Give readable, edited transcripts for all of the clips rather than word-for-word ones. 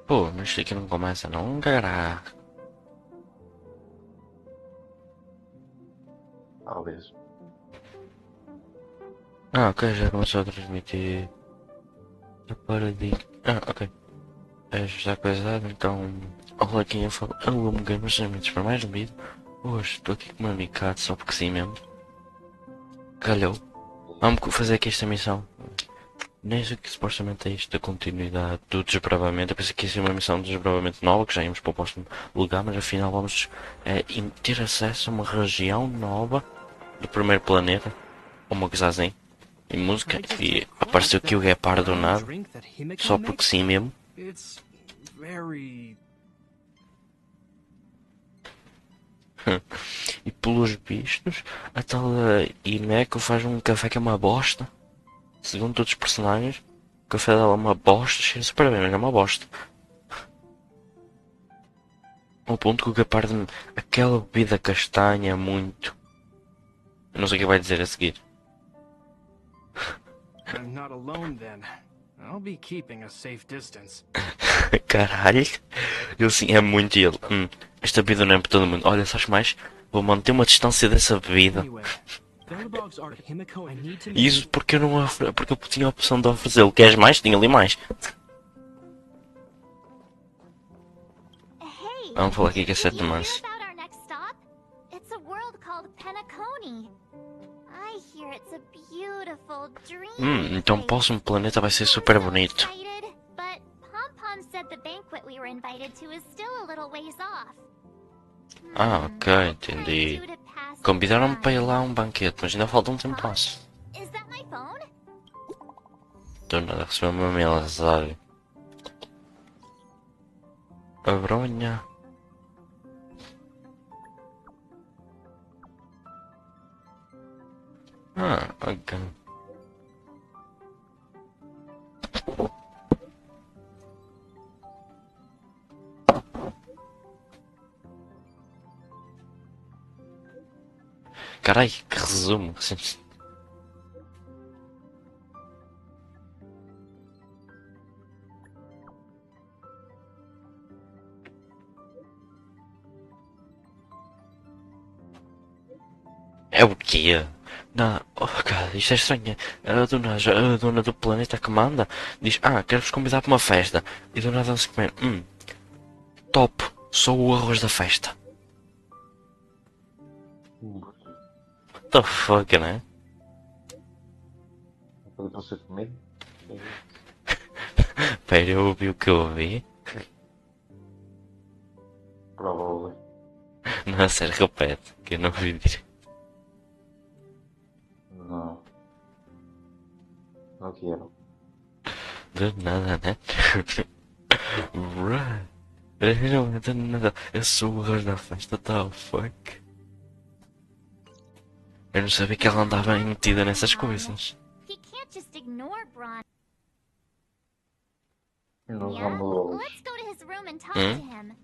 Pô, mas isto aqui não começa não, caraca. Talvez. Ah, ok, já começou a transmitir. A paradinha. Ah, ok. Já coisado, então. Olá, quem é fala. Alô, gamers, sejam para mais um vídeo. Hoje estou aqui com uma amicado só porque sim mesmo. Calhou. Vamos fazer aqui esta missão. Nem sei o que supostamente é isto da continuidade do desbravamento. Eu pensei que ia ser uma missão de desbravamento nova, que já íamos para o próximo lugar, mas afinal vamos ter acesso a uma região nova do primeiro planeta. Ou uma coisa assim. Em música. E apareceu aqui o Guepard do nada. Só porque sim mesmo. It's very... E pelos vistos, a tal Imeco faz um café que é uma bosta. Segundo todos os personagens, o café dela é uma bosta, cheira super bem, mas é uma bosta. Ao ponto que o Gapardo, aquela bebida castanha, muito. Eu não sei o que vai dizer a seguir. I'm not alone then. I'll be keeping a safe distance. Caralho, ele sim, é muito ele. Esta bebida não é para todo mundo. Olha, sabes mais? Vou manter uma distância dessa bebida. Anyway, Thunderbogs are Himiko. I need to know... Isso porque eu não porque eu tinha a opção de oferecer. Queres mais? Tinha ali mais. Hey, Vamos falar aqui com a did you sete hear manso. about our next stop? It's a world called Penacony. I hear it's a beautiful dream. Então o próximo planeta vai ser super bonito. But Pom Pom said the banquet we were invited to is still a little ways off. Ah, ok, entendi. Convidaram-me para ir lá a um banquete, mas ainda falta um tempo passo. Is that my phone? Do nada recebi uma mensagem. A bronha. Ah, ok. Carai, que resumo. É o quê? Não, oh, cara, isto é estranho. A dona do planeta que manda diz: Ah, quero-vos convidar para uma festa. E do nada se comer: top, sou o arroz da festa. What the fuck, né? Pode não ser comigo? Pera, eu ouvi o que eu ouvi. Provavelmente. Não, a sério, repete, que eu não ouvi direito. Não. Não quero. Do nada, né? Bruh. Não, do nada. Eu sou o arroz da festa, the fuck? Eu não sabia que ela andava metida nessas coisas. He can't just ignore Bron. Nos Yeah? ramos. Let's go to his room and talk Hum? to him.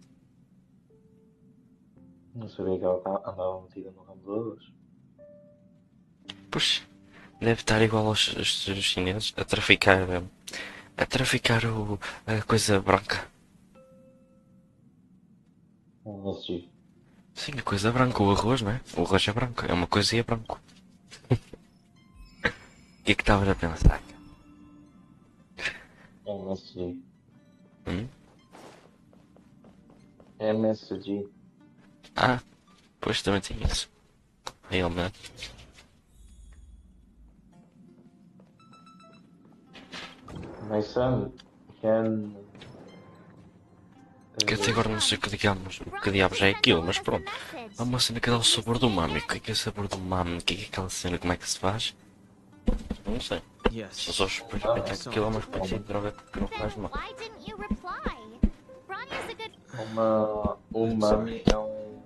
Não sabia que ela andava metida no ramo de arroz. Pois, deve estar igual aos chineses a traficar. A traficar a coisa branca. Nesse dia. Sim, a coisa branca, o arroz, não é? O arroz é branco, é uma coisa e é branco. O que é que estavas a pensar? MSG. Hum? MSG. Ah, pois também tem isso. Realmente. My son can. Que até agora não sei o que diabos é aquilo, mas pronto. Há uma cena que dá o sabor do umami. O que é o sabor do umami? O que é aquela cena? Como é que se faz? Não sei. Eu Yes. só suspeitar que aquilo é uma espécie de droga que não faz mal. Why didn't you reply? Bronny's a good. Uma. Umami é um.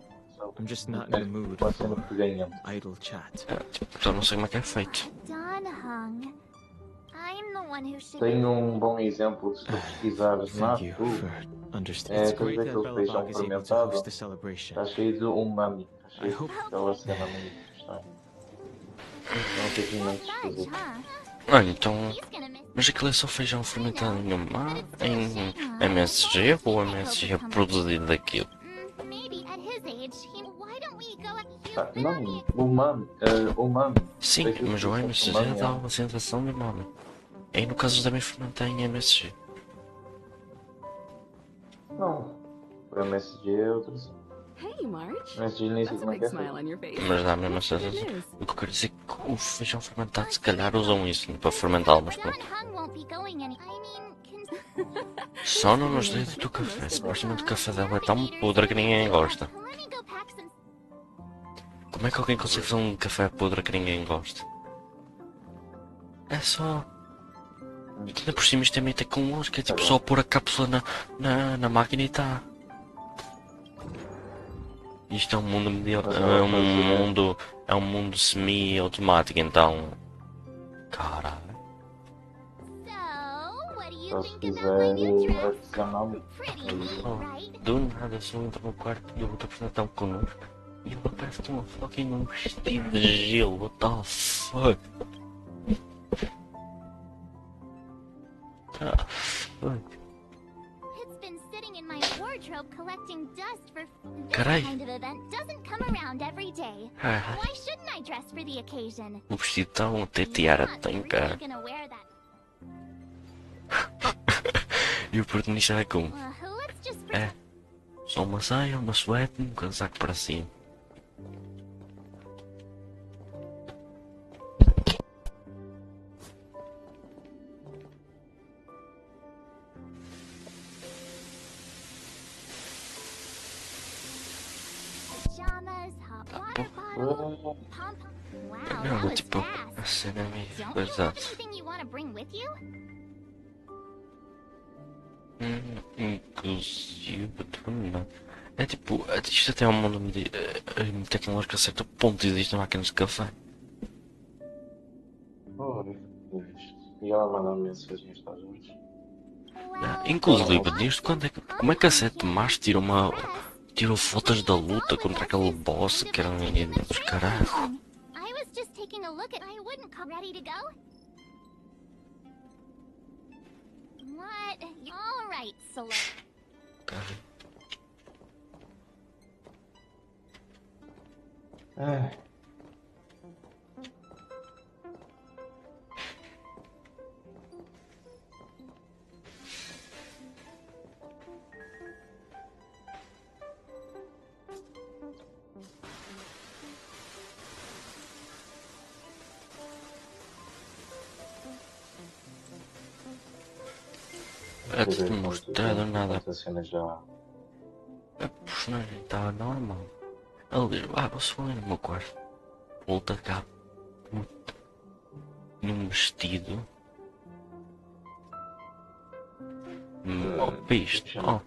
I'm just not in the mood Uma cena for que ganha. idle chat. Só não sei como é que é feito. Dunhung. I'm the one who should. Tenho um bom exemplo de se tu pesquisares Thank you Natu. for understanding. É, It's quer great dizer que that aquele feijão Belobog is able to fermentado host the celebration. está cheio de umami. Está I cheio hope- daquela cena muito estranha. Não tem pimentos Fudge, esquisitos. huh? Olha, então He's gonna miss Mas aquilo é só feijão fermentado em MSG ou MSG é produzido daquilo? Maybe at his age, why don't we go? Não, umami. Sim, Sei que mas o disseste MSG umami, dá uma sensação de umami. Aí no caso também fermentar em MSG. Não, o MSG é outra cena. Hey, Marge. MSG nem sei That's a como é big que é smile feito. on your face. Mas dá a mesma What's the good sensação. news? O que eu quero dizer é que o feijão fermentado se calhar usam isso para fermentá-lo, mas pronto. Hung won't be going any. I mean, Só não nos dedos do café. Supostamente o café dela é tão podre que ninguém gosta. let me go pack some. Como é que alguém consegue fazer um café podre que ninguém gosta? É só. E ainda por cima isto é meio tecnológico, é tipo só pôr a cápsula na máquina e está. Isto é um mundo é um mundo semi-automático, então. Caralho. So, what do you Só se think about my new fizer dress? artesanal. Pretty, Oh, right? do nada só entra no quarto e o outro personagem está connosco e ele aparece com uma fucking um vestido de gelo, what the fuck? Ah, fuck. It's been sitting in my wardrobe collecting dust for this Carai. kind of event doesn't come around every day. Ah, Why shouldn't I dress for the occasion? o vestido tão até tiara Not tem, really cara. gonna wear that. E o protagonista é como? Let's just É, só uma saia, uma suéte, um casaco para cima. pajamas, hot water bottle, pom pom. Wow, that Não, was tipo, a fast. cena é meio Don't you have pesada. anything you want to bring with you? Inclusive, não. É tipo, isto até é um mundo tecnológico a certo ponto, existem máquinas de café. Ora, isto. E ela manda mensagem às hoje. Inclusive, nisto, como é que a Sete Mars tirou fotos da luta contra aquele boss que era um menino dos caralho? I was just taking a look at. I wouldn't call. Ready to go? What? All right, Solo. Ai. É tudo mostrado, nada. Esta cena já. A personagem estava normal. Ali, você foi no meu quarto. Volta cá. Num vestido. Oh, isto. Oh.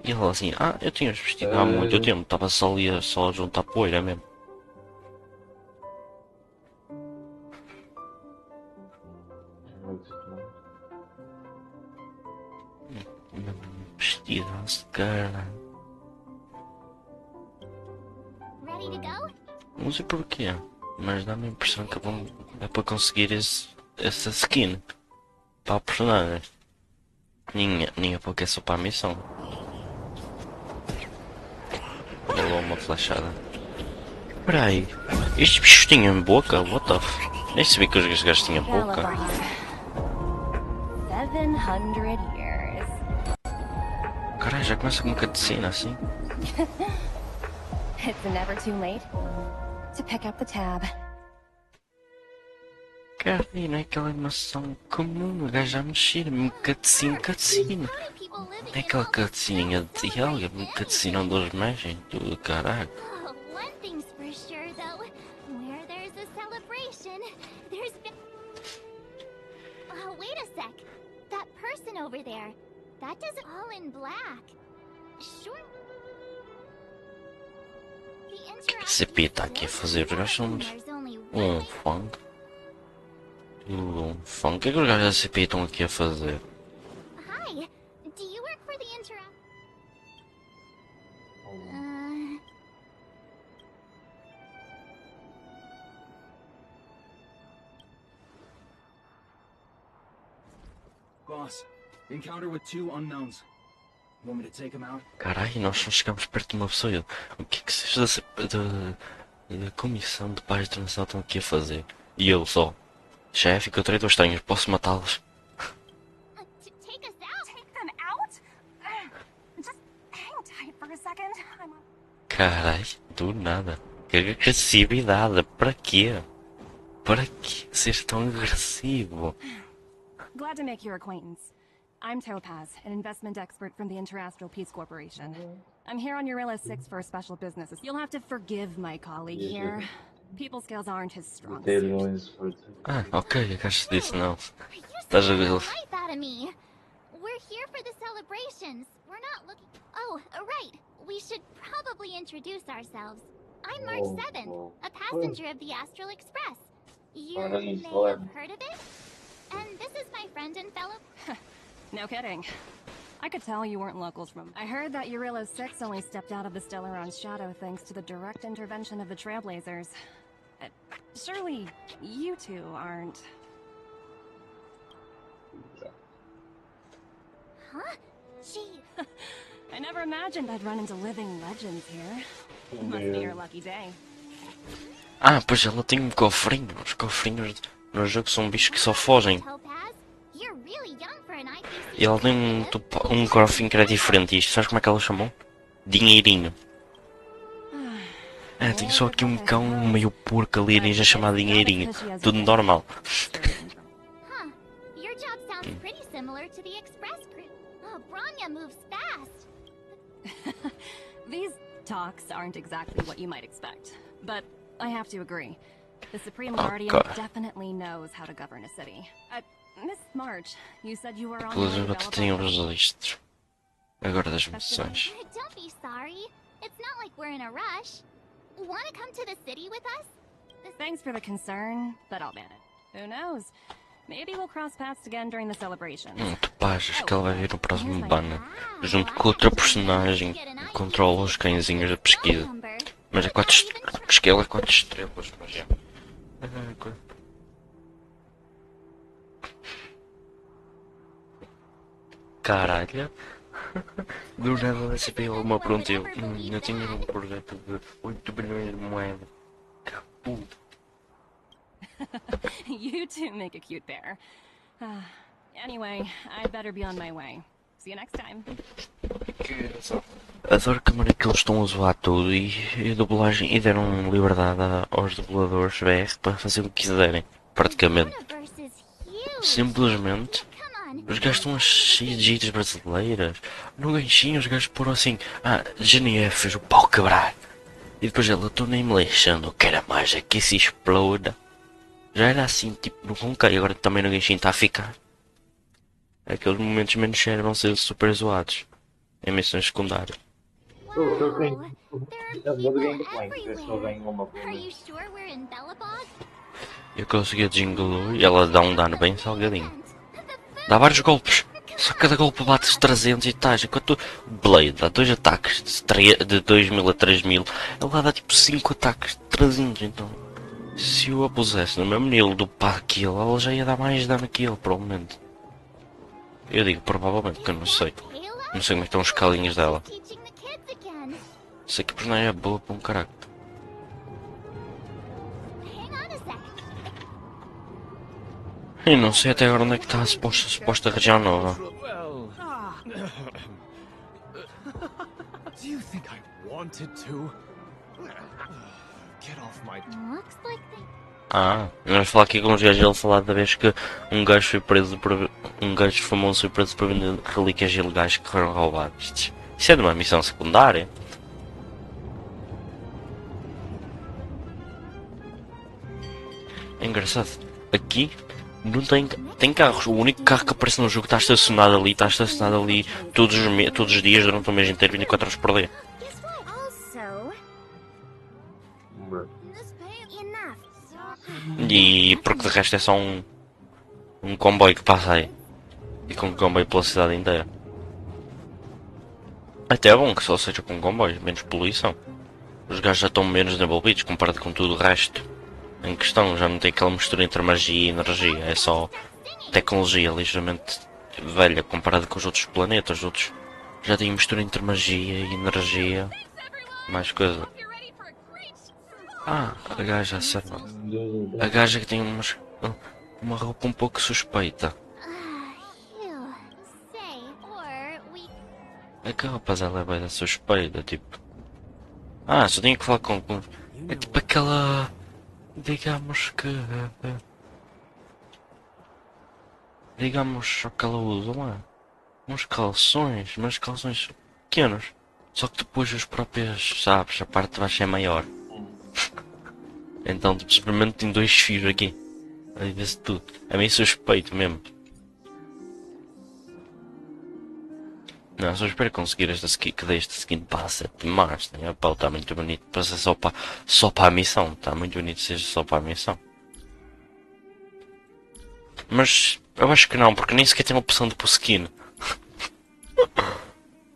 E ele assim, eu tinha os vestido há muito tempo, estava só ali só a juntar poeira mesmo. Vestidaço de cara. Ready to go? Não sei porquê, mas dá-me a impressão que é para conseguir essa skin para o personagem. Nem é porque é só para a missão. Levou uma flechada. Espera aí, estes bichos tinham boca? What the f... Nem sabia que os gajos tinham boca. 700 years. Caralho, já começa com uma cutscene assim. It's never too late to pick up the tab. Cara, e não é aquela animação comum, o gajo já mexer, mesmo cutscene. People Não living é aquela cutscene de diálogo, é cutscene onde eles mexem, tudo, caralho. One thing's for sure, though. Where there's a celebration, there's been. Wait a sec. That person over there. That doesn't all in black. Sure. The Esse CP está aqui a fazer, os gajos são funk. O que é que os gajos da CP estão aqui a fazer? Hi. Do you work for the Interact? boss. Encounter with 2 unknowns. Want me to take him out? Caralho, nós só chegamos perto de uma pessoa. O que é que vocês da comissão de paz internacional estão aqui a fazer? E eu só. Chefe, que eu traí 2 estranhos, posso matá-los? Take us out. Take them out? Just hang tight for a second. Caralho, do nada. Que agressividade, para quê? Para que ser tão agressivo? Glad to make your acquaintance. I'm Topaz, an investment expert from the Interastral Peace Corporation. I'm here on Eurilla 6 for a special business. You'll have to forgive my colleague here. People skills aren't his strong suit. Ah, ok, acaso disso não. You Estás a scared ver? the life out of me. We're here for the celebrations. We're not looking. Oh, right. We should probably introduce ourselves. I'm March 7th, a passenger of the Astral Express. You may have heard of it? And this is my friend and fellow. No kidding. I could tell you weren't locals from. I heard that Eurilla 6 only stepped out of the Stellaron's shadow thanks to the direct intervention of the Trailblazers. Surely you two aren't. Huh? Gee, I never imagined I'd run into living legends here. Must be your lucky day. Ah, pois ela tem um cofrinho. Os cofrinhos no jogo são bichos que só fogem. Topaz, you're really young for an IPC. E ela tem um cofrinho que era diferente. Isto, sabes como é que ela chamou? Dinheirinho. Ah, tem só aqui um cão meio porco alienígena chamado Dinheirinho. Tudo normal. Huh. Your job sounds pretty similar to the Express crew. Oh, Branya moves fast. These talks aren't exactly what you might expect, but I have to agree. The Supreme Guardian God. definitely knows how to govern a city. Miss March, you said you were on Inclusive the até tem os registros. Agora das missões. Don't be sorry. It's not like we're in a rush. Want to come to the city with us? Thanks for the concern, but I'll ban it. Who knows? Maybe we'll cross paths again during the celebrations. Tu achas que ela vai vir no próximo banner? Junto com outra personagem que controla os cãezinhos da pesquisa. Mas é 4 estrelas. Acho que ela é 4 estrelas, mas é. Caralho. Do nada vai saber alguma pergunta. Eu tinha um projeto de 8 bilhões de moedas. Caputo. You two make a cute pair. Anyway, I'd better be on my way. See you next time. Adoro que maneira que eles estão a zoar tudo e a dublagem e deram liberdade aos dubladores BR para fazer o que quiserem, praticamente. Simplesmente os gajos estão cheios de gírias brasileiras. No ganchinho os gajos foram assim, GNF fez o pau quebrar. E depois ela, estou nem me lixando, quero mais é que se exploda. Já era assim, tipo no honkai, agora também no ganchinho está a ficar. Aqueles momentos menos sérios vão ser super zoados em missões secundárias. Eu consegui a jingle e ela dá um dano bem salgadinho. Dá vários golpes, só cada golpe bate 300 e tais, enquanto o Blade dá 2 ataques de 2000 a 3000, ela dá tipo 5 ataques de 300, então se eu a pusesse no mesmo nível do pá que ele, ela já ia dar mais dano que ele, provavelmente. Eu digo provavelmente, porque eu não sei. Não sei como é que estão os calinhos dela. Sei que a personagem é boa para um caracter. E não sei até agora onde é que está a suposta região nova. Do you think I wanted to? Get off my... Looks like they... Vamos falar aqui com os gajos, ele falar da vez que um gajo foi preso por... Um gajo famoso foi preso por vender relíquias ilegais que foram roubadas. Isso é de uma missão secundária. É engraçado. Aqui não tem carros. O único carro que aparece no jogo está estacionado ali. Está estacionado ali todos os dias durante o mês inteiro, 24 horas por dia. E porque de resto é só um comboio que passa aí. E com um comboio pela cidade inteira. Até é bom que só seja com comboio, menos poluição. Os gajos já estão menos envolvidos comparado com tudo o resto. Em questão, já não tem aquela mistura entre magia e energia. É só tecnologia ligeiramente velha comparado com os outros planetas. Os outros já têm mistura entre magia e energia. Mais coisa. Ah, a gaja, serve. A gaja que tem uma roupa um pouco suspeita. É que a rapaz ela é bem suspeita, tipo. Ah, só tenho que falar com. É tipo aquela. Digamos que. Digamos só que ela usa lá. Uns calções, mas calções pequenos. Só que depois os próprios, sabes, a parte de baixo é maior. Então, tipo, simplesmente tem 2 fios aqui. Aí vê-se tudo. É meio suspeito mesmo. Não, só espero conseguir esta skin, que dê esta skin para a 7 de março. Né? Pá, está muito bonito para ser só para a missão. Está muito bonito seja só para a missão. Mas eu acho que não, porque nem sequer tem a opção de pôr skin.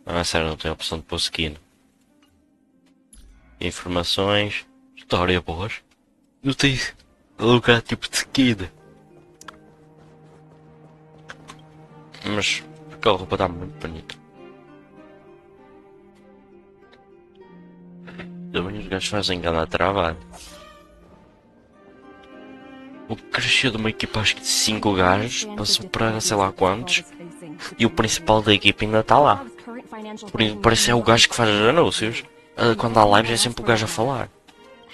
Ah, sério, não tem a opção de pôr skin. Informações. História boas. Não tem lugar tipo de skin. Mas aquela roupa está muito bonita. Também os gajos fazem grande trabalho. O que cresceu de uma equipa acho que de 5 gajos passou para sei lá quantos. E o principal da equipa ainda está lá. Parece é o gajo que faz os anúncios. Quando há lives é sempre o gajo a falar.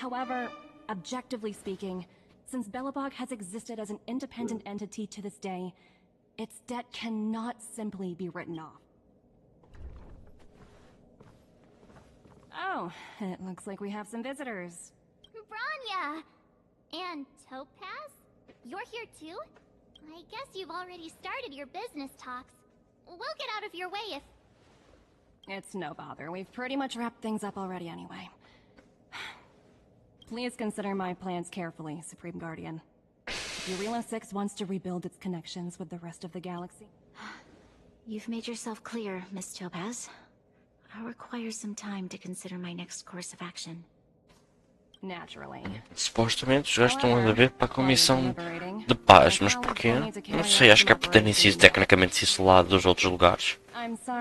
However, objectively speaking, since Belobog has existed as an independent entity to this day, its debt cannot simply be written off. Oh, it looks like we have some visitors. Branya! And Topaz? You're here too? I guess you've already started your business talks. We'll get out of your way if... It's no bother. We've pretty much wrapped things up already anyway. Please consider my plans carefully, Supreme Guardian. If Eurela 6 wants to rebuild its connections with the rest of the galaxy... You've made yourself clear, Miss Topaz. I'll require some time to consider my next course of action. Naturally. Supostamente os gajos estão a ver para a comissão de paz, mas porquê? Não sei, acho que é por terem sido tecnicamente isolado dos outros lugares.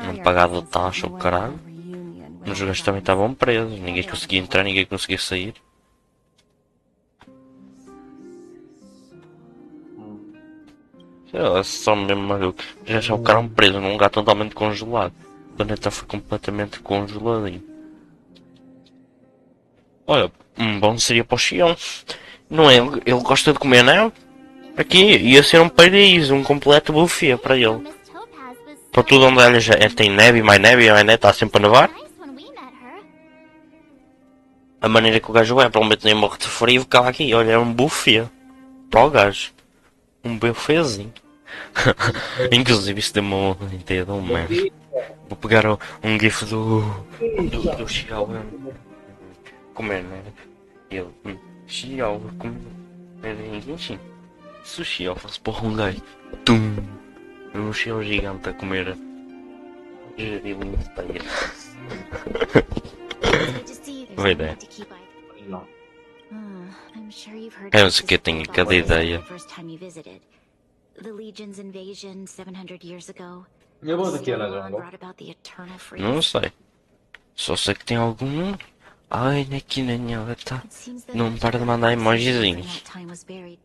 Não pagado taxa ou caralho. Mas os gajos também estavam presos, ninguém conseguia entrar, ninguém conseguia sair. Sei lá, só mesmo maluco. Já ficaram presos num lugar totalmente congelado. O planeta foi completamente congeladinho. Olha, bom seria para o Xion. Não é? Ele gosta de comer, não é? Aqui ia ser um paraíso, um completo buffet para ele. Para tudo onde ele já tem neve, mais neve, está sempre a nevar. A maneira que o gajo é, provavelmente nem morre de frio, ficava aqui. Olha, é um buffet para o gajo. Um buffetzinho. Inclusive, isso deu uma ideia de um meme. Vou pegar um gif do Xiao comer, né? Ele, Xiao comer ninguém. Sushi, eu faço por honkai. Tum! Um Xiao gigante a comer gergelim de teia. Boa ideia. Eu não sei que eu tenho cada ideia. The Legion's invasion 700 years ago. Eu vou daqui, Ana Sauron João. brought about the eternal freeze. Não sei. Só sei que tem algum. Ai, aqui na minha tá. It seems that Não the para de mandar Eternal Freeze during emojizinhos that time was buried.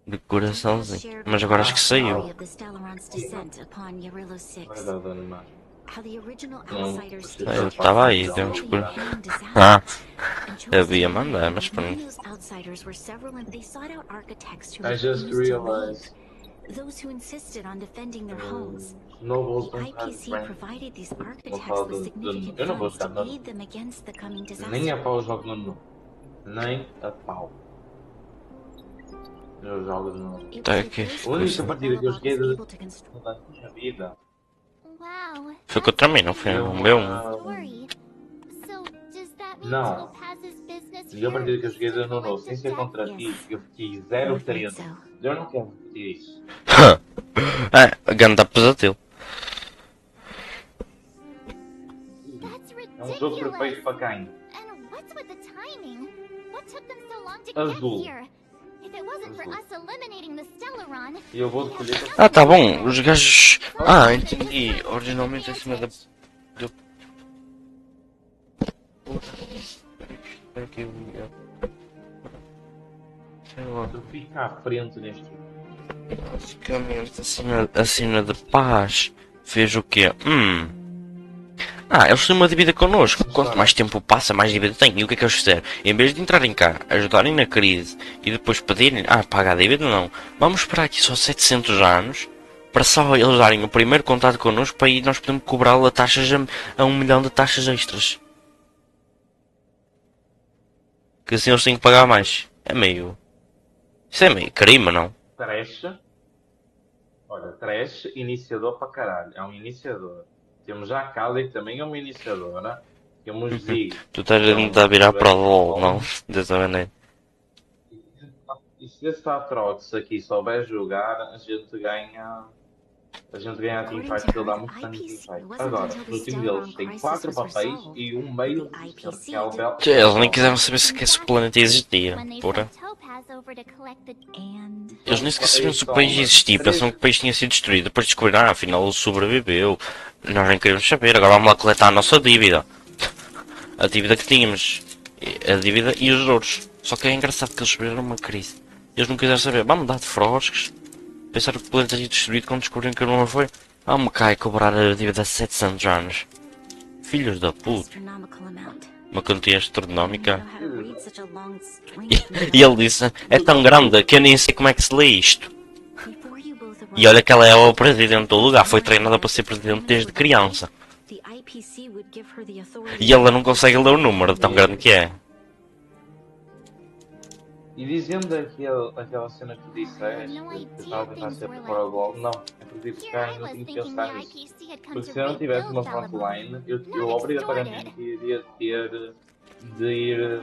de coraçãozinho. Mas agora acho que saiu. Of the Stellaron's descent upon Yarilo 6. Vai dar dano mais. How the original Não, outsiders eu Eu staged estava aí, a temos slowly por. impending disaster Ah, and chose eu ia to mandar, leave. mas Among pronto. those outsiders were several, and they sought out architects who I just refused to leave. realized Those who insisted on defending their homes. não vou The usar IPC bem. provided these Vou architects falar with de. significant Eu não vou funds jogar to nada. aid them against the coming Nem a disaster. pau jogo no. Nem a pau. Eu jogo no. It Tá was aqui. the first A única place that partida que eu Belobog joguei was de able to construct. toda a minha vida. Wow. Foi contra mim, não foi Eu, o meu. Story. So, does that mean Não. Topaz's business E a partida que eu joguei de here Nono, went sem to ser death? contra ti, Yes. eu fiquei I'm 0-3. afraid so. Eu não quero repetir isso. É, ganda pesadelo. That's É um jogo perfeito ridiculous. para quem? And what's with the timing? What took them so long to Azul. get here? If it wasn't for us eliminating the Stellaron, E eu vou colher. Ah, tá bom, os gajos... Ah, entendi. Originalmente acima da... Do... Espera que eu ia... Sei lá. Tu fica à frente neste. Basicamente, acima de paz, fez o quê? Ah, eles têm uma dívida connosco. Quanto mais tempo passa, mais dívida tem. E o que é que eles fizeram? Em vez de entrarem cá, ajudarem na crise e depois pedirem, paga a dívida, não. Vamos esperar aqui só 700 anos para só eles darem o primeiro contato connosco para aí nós podemos cobrar taxas a 1 milhão de taxas extras. Que assim eles têm que pagar mais. É meio... Isso é meio crime, não? Trash. Olha, trash, iniciador para caralho. É um iniciador. Temos já a Kali, que também é uma iniciadora. Temos Z. Tu estás a tentar virar para o LOL, não? Dessa maneira. E se esse Atrox aqui souber jogar, a gente ganha. A gente ganha a teamfight, porque ele dá muito dano de teamfight. Agora, no time deles tem 4 papéis e um meio resistente, que é o Bel. Eles nem quiseram saber se esse planeta existia, when they porra. sent Topaz over to collect the... And Eles nem sequer sabiam se o país existia, pensam que o país tinha sido destruído. Depois descobriram, afinal ele sobreviveu. Nós nem queremos saber, agora vamos lá coletar a nossa dívida. A dívida que tínhamos. A dívida e os juros. Só que é engraçado que eles tiveram uma crise. Eles não quiseram saber, vamos dar de frosques. Pensaram que o planeta tinha destruído quando descobriram que não foi. Vamos cá e cobrar a dívida de 700 anos. Filhos da puta. astronomical amount. Uma quantia astronómica. I don't know how to read such a long string E, from e ele disse, é tão grande que eu nem sei como é que se lê isto. Before you both E olha que ela é o presidente do lugar, foi treinada para ser presidente desde criança. the IPC would give her the authority. E ela não consegue ler o número de tão grande que é. E dizendo aquela cena que tu disseste, que estava a tentar ser para o gol, não, é porque tipo, Here cá I não was tinha que thinking the pensar nisso. IPC had come Porque to se eu não tivesse rebuild uma Bellabon. frontline, eu obrigatoriamente iria ter de ir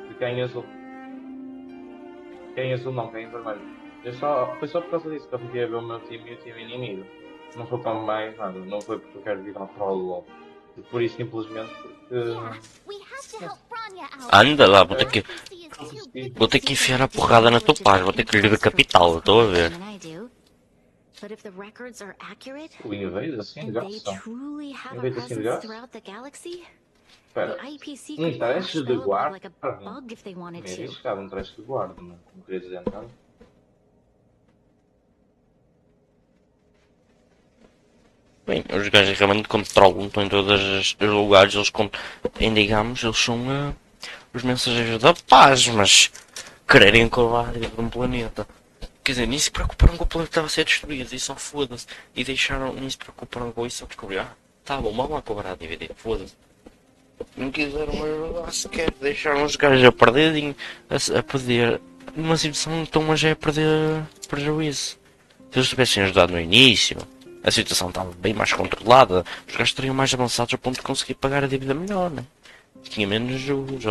de quem azul. Quem azul não, quem vermelho. Foi só por causa disso que eu fiquei a ver o meu time e o time inimigo. Não foi para mais nada, não foi porque eu quero virar para o LOL. Por isso simplesmente porque. Yeah, we have to help Bronya out. Anda lá, vou ter que, IPC is too big vou ter que enfiar a porrada na tua paz, vou ter que lhe decapital, estou a ver. But if the records are accurate, O invader assim de and they graça. truly have a Invader assim de presence graça? throughout the galaxy, Espera, the IPC um could trash crush de Bellabon guarda. like a bug if they wanted Meio to. arriscado um trash de guarda, não queria dizer nada. Bem, os gajos realmente controlam, estão em todos os lugares, digamos, eles são os mensageiros da paz, mas quererem colar a dívida de um planeta. Quer dizer, nem se preocuparam com o planeta estava a ser destruído, e só foda-se. E deixaram, nem se preocuparam com isso, só descobriram, tá bom, vamos lá cobrar a dívida, foda-se. Não quiseram ajudar sequer, deixaram os gajos a perderem, a perder numa situação então mas é a perder prejuízo. Se eles tivessem ajudado no início, a situação estava bem mais controlada, os gajos estariam mais avançados a ponto de conseguir pagar a dívida melhor, né? Tinha menos juros,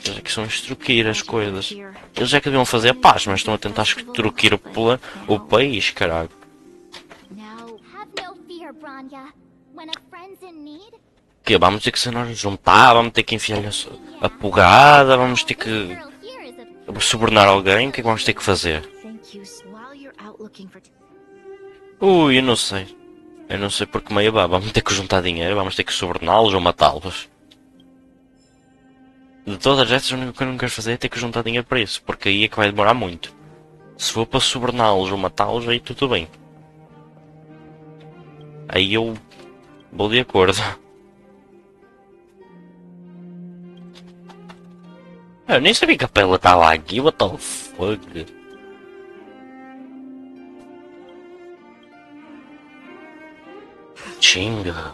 eles é que são extruir as coisas. Eles é que deviam fazer a paz, mas estão a tentar extruir o país, caralho. Now, Have no fear, Bronya. When a friend's in need, Que vamos ter que se nós juntar, vamos ter que enfiar-lhe a porrada, vamos ter que girl here is a subornar alguém, o que é que vamos ter que fazer? thank you. While you're out looking for Ui, eu não sei. Eu não sei porque meio vá, vamos ter que juntar dinheiro, vamos ter que suborná-los ou matá-los. De todas essas, o único que eu não quero fazer é ter que juntar dinheiro para isso, porque aí é que vai demorar muito. Se for para suborná-los ou matá-los, aí tudo bem. Aí eu vou de acordo. Eu nem sabia que a pele estava aqui, what the fuck? Chinga.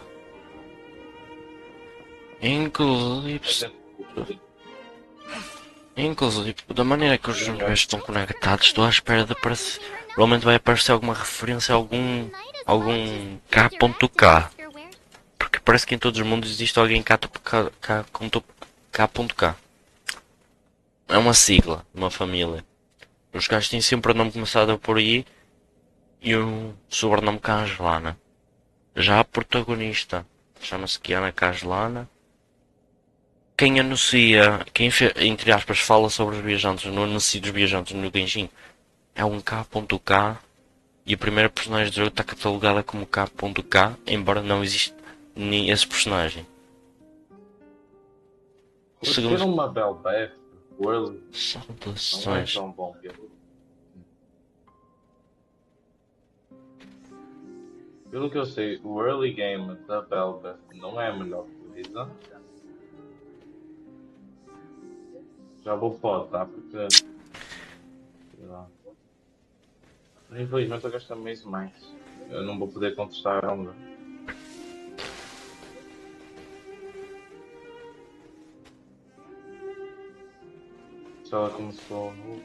Inclusive, da maneira que os universos estão conectados, estou à espera de aparecer. Provavelmente vai aparecer alguma referência a algum K.K. Porque parece que em todos os mundos existe alguém K.K. É uma sigla, uma família. Os gajos têm sempre o nome começado por aí e o sobrenome Caslana. Já a protagonista chama-se Kiana Caslana. quem anuncia, entre aspas, fala sobre os viajantes no anúncio dos viajantes no Genshin é um K.K e o primeiro personagem do jogo está catalogado como K.K, embora não exista nem esse personagem. Por ser uma Belbeth, o Early não é Saudações. tão bom. Pelo que eu sei, o early game da Belbeth não é a melhor coisa. Já vou tá? Porque. Sei lá. Infelizmente eu gasto mais. Eu não vou poder contestar a onda. Se ela começou no.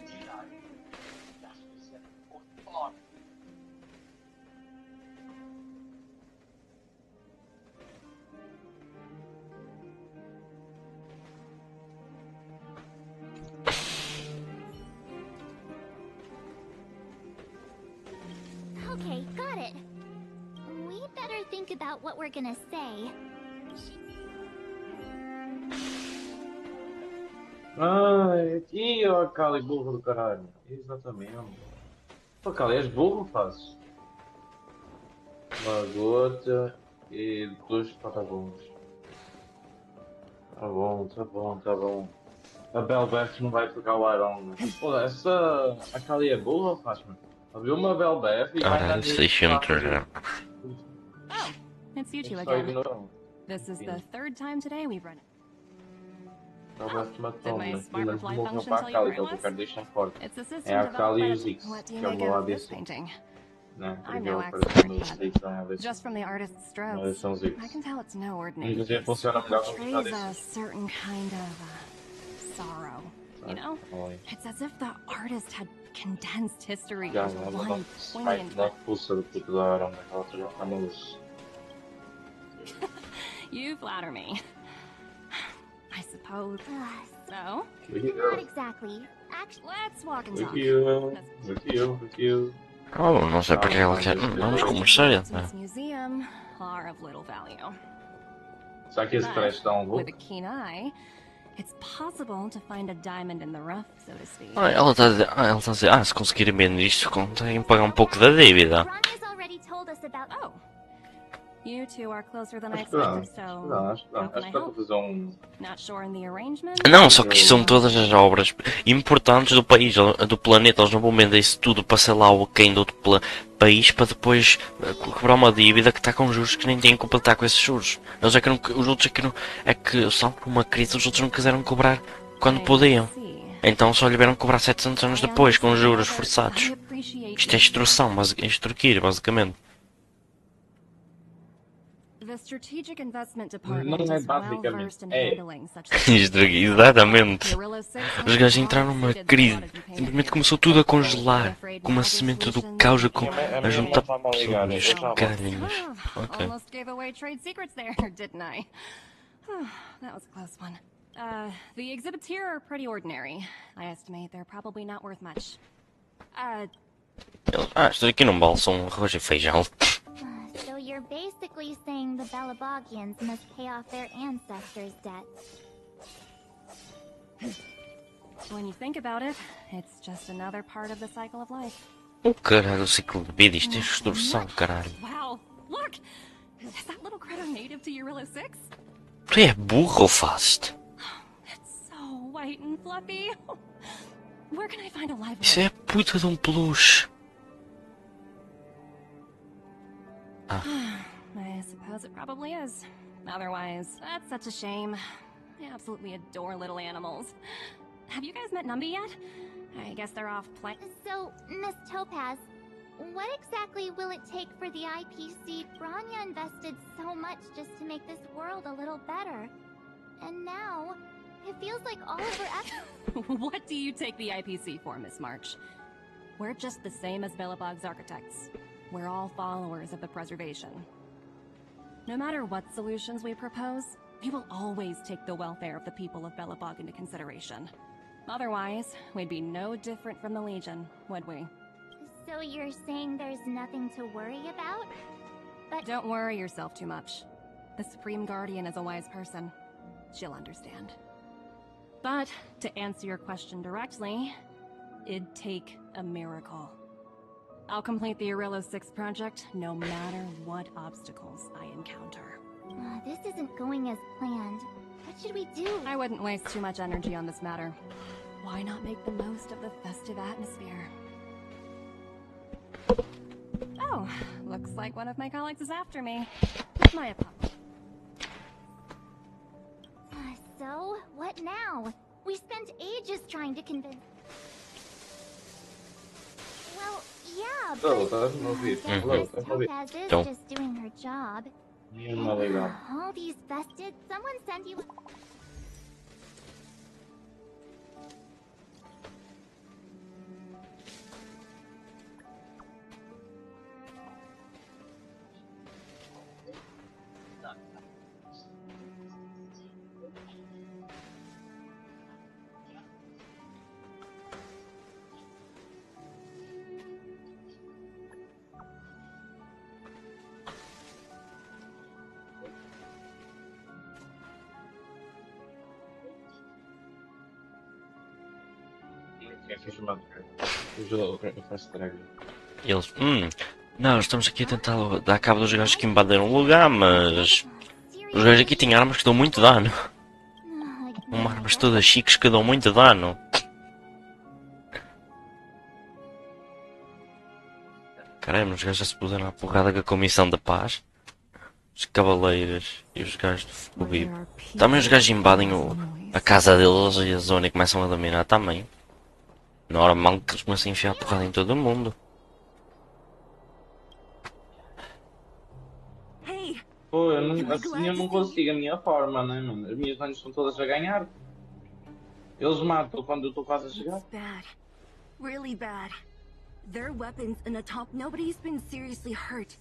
Okay, got it. We better think about what we're gonna say. Ai, aqui ó, Cali, burro do caralho. Exatamente. Pô, Cali, és burro, fazes? Uma gota e 2 patagões. Tá bom, tá bom, tá bom. A Belbeth não vai pegar o Iron. Pô, essa. A Kali é burra ou faz-me? Viu uma Belbeth e vai na nisso. Oh, it's you two Só again. ignoram. This is the third time today we've run it. Belbeth matou-me. Did my smart Mas reply morreu function para tell a you Kali, where que it eu was? quero deixar forte. It's a É system a developed Kali by e os the... X, What do you que é o make meu of this ADC. painting? Não, I'm porque no eu expert apareço nos yet. X da ADC. Just from the artist's strokes, Mas são os I X. can tell it's no ordinary Inclusive piece. funciona It melhor com os portrays a ADCs. certain kind of sorrow, you know? It's as if the artist had condensed history Já, into ela one vai poignant... na pulsa do puto da Iron, ela já está na luz. You flatter me. I suppose. So? Not exactly. Actually, Let's walk and talk. With you. Oh, não sei porque ela quer. Vamos conversar, né? This museum are of little value. Será que esse prédio dá um With a look? keen eye, it's possible to find a diamond in the rough, so to speak. Ela está a dizer, se conseguirem vender isto, conseguem pagar um pouco da dívida. Ronya's already told us about. Oh, you two are closer than I Acho que dá, expected, so acho que dá. how can Acho I que dá para help? fazer um. Not sure in the arrangement? Não, só que são todas as obras importantes do país, do planeta. Eles não vão vender isso tudo para sei lá o quem do outro país para depois cobrar uma dívida que está com juros que nem têm que completar com esses juros. Eles é que não, os outros é que não, é que só por uma crise os outros não quiseram cobrar quando podiam. Então só lhe vieram cobrar 700 anos depois com juros forçados. Isto é extorsão, extorquir basicamente. The strategic investment department Não é is well basicamente, versed in é. handling such things. Exatamente. Guerrilla Six Os has gajos entraram numa exceeded the crise. quantity payment Simplesmente here. começou tudo a congelar. Afraid Com uma novel semente do solutions caos A a minha juntar irmã está-me a ligar, eu pessoas. já volto. Caralhinhos. Ok. Almost gave away trade secrets there, didn't I? That was a close one. The exhibits here are pretty ordinary. I estimate they're probably not worth much. Isto aqui não vale, são arroz e feijão. So you're basically saying the Balabagians must pay off their ancestors' debts. When you think about it, it's just another part of the cycle of life. O caralho, o ciclo de vida, isto é extorsão, caralho. Wow, look! Is that little critter native to Eurilla 6? Tu é burro ou fazes-te? It's so white and fluffy. Where can I find a live Isso é a puta de um peluche. I suppose it probably is. Otherwise, that's such a shame. I absolutely adore little animals. Have you guys met Numby yet? I guess they're off play. So, Miss Topaz, what exactly will it take for the IPC? Bronya invested so much just to make this world a little better. And now, it feels like all of her efforts... What do you take the IPC for, Miss March? We're just the same as Belobog's architects. We're all followers of the preservation. No matter what solutions we propose, we will always take the welfare of the people of Belobog into consideration. Otherwise, we'd be no different from the Legion, would we? So you're saying there's nothing to worry about? But Don't worry yourself too much. The Supreme Guardian is a wise person. She'll understand. But to answer your question directly, it'd take a miracle. I'll complete the Arilla 6 project no matter what obstacles I encounter. This isn't going as planned. What should we do? I wouldn't waste too much energy on this matter. Why not make the most of the festive atmosphere? Oh, looks like one of my colleagues is after me. With my apologies. So, what now? We spent ages trying to convince... Well, yeah, but... Oh, estás a ouvir? Alô, Miss estás a ouvir? Topaz is Então. just doing her job. Nenhuma legal. All these vested... Someone sent you... Quem fez uma o fast track? Eles, não, estamos aqui a tentar dar cabo dos gajos que invadiram o lugar, mas os gajos aqui têm armas que dão muito dano. Armas todas chiques que dão muito dano. Caramba, os gajos já se puseram à porrada com a Comissão da Paz. Os cavaleiros e os gajos do fogo vivo. Também os gajos invadem a casa deles e a zona e começam a dominar também. Normal que eles comecem a enfiar a porrada em todo mundo. Pô, assim eu não consigo a minha forma, né, mano? As minhas runs estão todas a ganhar. Eles matam quando eu estou quase a chegar. It's bad. Really bad. Their weapons in the top, nobody's been seriously hurt.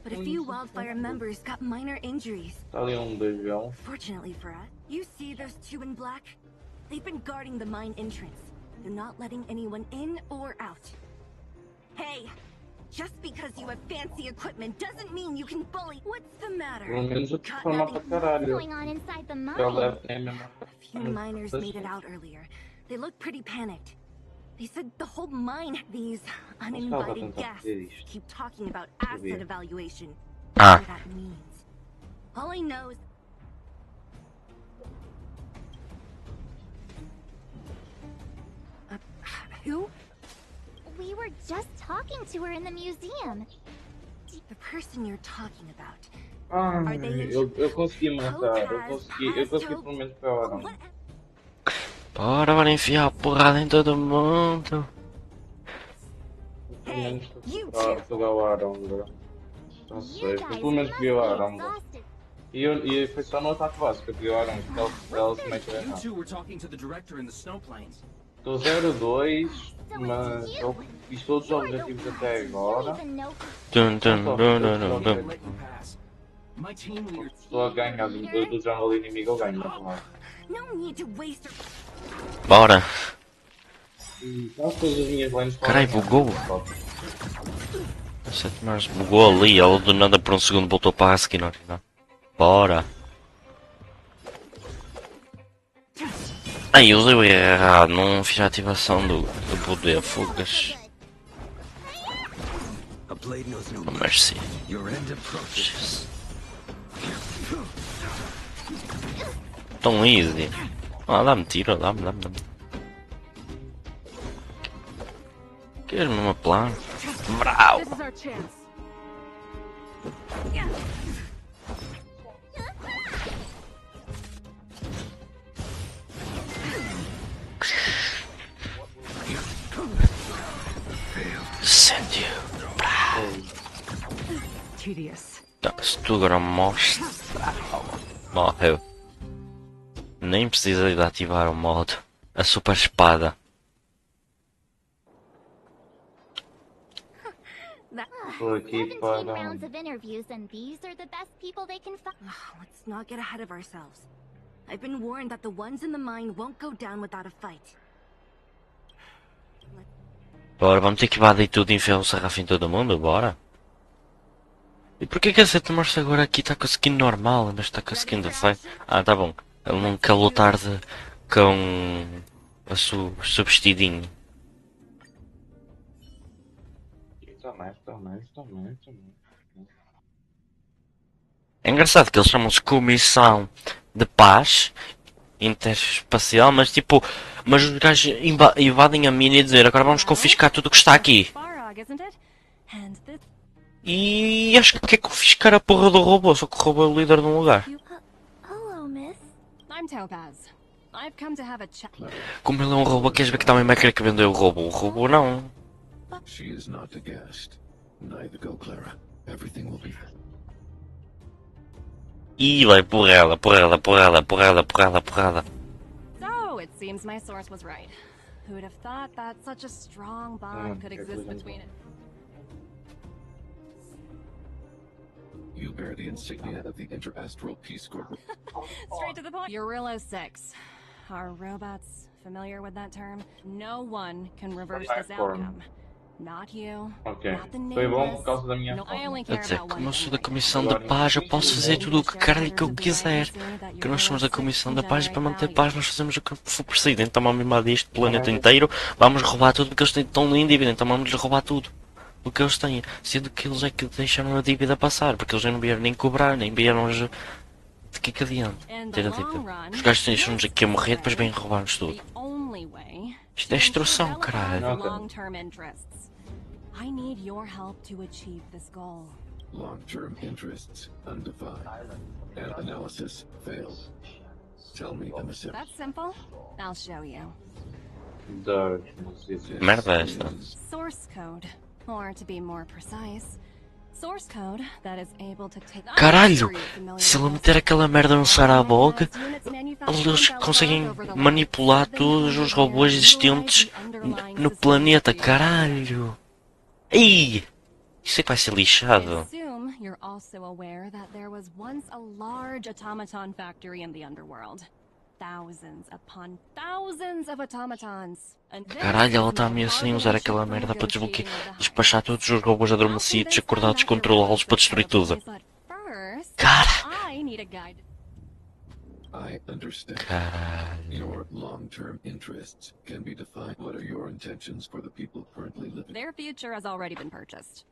But a few Wildfire members got minor injuries. Está ali dragão. Fortunately for us, you see those two in black? They've been guarding the mine entrance. They're not letting anyone in or out. Hey! Just because you have fancy equipment doesn't mean you can bully. What's the matter? Pelo menos eu estou a formar para What's caralho. going on inside the Ela mine? deve ter mesmo. A few miners made it out earlier. They looked pretty panicked. They said the whole mine had these uninvited guests keep talking about asset evaluation. What that means. All I know is who? We were just talking to her in the museum. The person you're talking about. Ai, eu consegui matar. Eu consegui pelo menos pegar. Bora enfiar a porrada em todo mundo. Pelo menos pegar o Arão. Não sei, pelo menos peguei o Arão. E foi só no ataque básico que eu peguei o Arão. Ela se mete errado. Estou 0-2, mas eu fiz todos os objetivos até agora. Estou a ganhar do jungle inimigo, eu ganho. Bora. As minhas lanes. Caralho, bugou. Mas bugou ali, ou do nada por um segundo voltou para a skin original. Bora. Ai, eu usei o errado, não fiz a ativação do poder fugas. Oh, mercy. Tão easy. Ah, dá-me tiro, dá-me. Queres-me uma planta? Brau! Incêndio! Brau! Se tu agora morres... Morreu. Nem precisei de ativar o modo. A super espada. Estou aqui 17 para... rounds of interviews and these are the best people they can find. Let's not get ahead of ourselves. I've been warned that the ones in the mine won't go down without a fight. Bora, vamos ter que invadir tudo e enfiar o sarrafo em todo mundo, bora? E porquê que esse Morse agora aqui está com a skin normal, mas está com a skin de fight? Ah, tá bom. Ele não quer lutar com a seu vestidinho. Também. É engraçado que eles chamam-se comissão de paz interespacial, mas tipo, mas os gajos invadem a mina e dizer agora vamos confiscar tudo o que está aqui. E acho que quer confiscar a porra do robô, só que o robô é o líder de um lugar. Hello, miss. I'm Topaz. I've come to have a chat. Como ele é um robô, queres ver que também vai querer que vendeu o robô? O robô não. She is not a guest. Neither go, Clara. Everything will be fine. Ih, vai porrada. So, it seems my source was right. Who would have thought that such a strong bond could exist between it? You bear the insignia of the Interastral Peace Corps. Straight to the point. Eurillo 6. Are robots familiar with that term? No one can reverse this outcome. Not you. Ok. Not the Foi bom nameless. por causa da minha No, I forma. only Quer care dizer, about como one eu sou thing. da Comissão da Paz, eu posso fazer tudo o que caralho que eu quiser. Que nós somos da Comissão da Paz e para manter paz nós fazemos o que for preciso. Então vamos invadir este planeta inteiro, vamos roubar tudo porque eles estão em dívida, então vamos lhes roubar tudo. O que eles têm, sendo que eles é que deixaram a dívida passar, porque eles não vieram nem cobrar, nem vieram de que adianta ter a dívida. Os gajos deixam-nos aqui a morrer, depois vêm roubar-nos tudo. Isto é extorsão, caralho. I need your help to achieve this goal. Long-term interests undefined. And analysis failed. Tell me, emissary. That's simple. I'll show you. Merda esta. Source code, or to be more precise, source code that is able to take. Caralho! Se ele meter aquela merda no Sarabog, eles conseguem manipular todos os robôs existentes no planeta, caralho! Ei! Isso é que vai ser lixado. Assume you're also aware that there was once a large automaton factory in the underworld. Thousands upon thousands of automatons. Caralho, ela está ameaçando em usar aquela merda para desbloquear, despachar todos os robôs adormecidos, acordados, controlá-los para destruir tudo. Cara! I understand. Caralho. Your long-term interests can be defined. What are your intentions for the people currently living? Their future has already been purchased.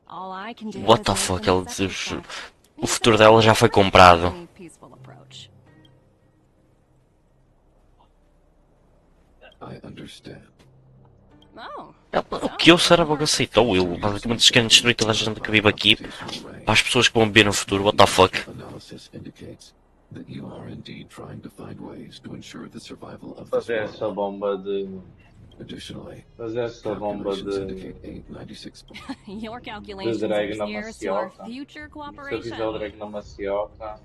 All I can do What the is fuck? make them Ela diz, accept o futuro dela já foi comprado. peaceful approach. I understand. Oh, O que o Sarabog aceitou? Ele basicamente eles querem destruir toda a gente que vive aqui para as pessoas que vão viver no futuro. What the fuck? Analysis indicates that you are indeed trying to find ways to ensure the survival of this Fazer world. essa bomba de. Additionally, Fazer essa bomba calculations de. indicate 896. your calculations drag are na steers to our maciota. future Se eu cooperation. fizer o drag na maciota.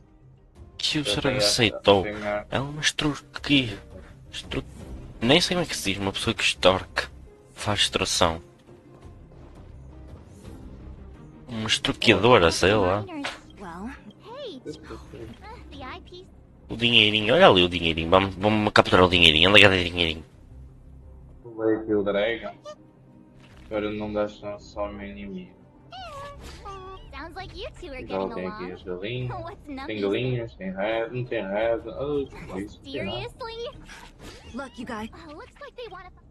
Que o eu Sarabog tenho essa- aceitou? tenho a- É uma estruque. Nem sei como é que se diz, uma pessoa que extorque. Faz extração. Uma estruqueadora, sei lá. Well, hey, the eyepiece. O dinheirinho, olha ali o dinheirinho. Vamos capturar o dinheirinho. Anda, cadê o dinheirinho? Pulei aqui o drag. Agora não deixa só o meu inimigo. Sounds like you two are Igual getting tem aqui along. as galinhas. What's Tem nothing? galinhas, tem red, não tem red. Oh, que isso, tem nada. Seriously? Look, you guys. Looks like they want to.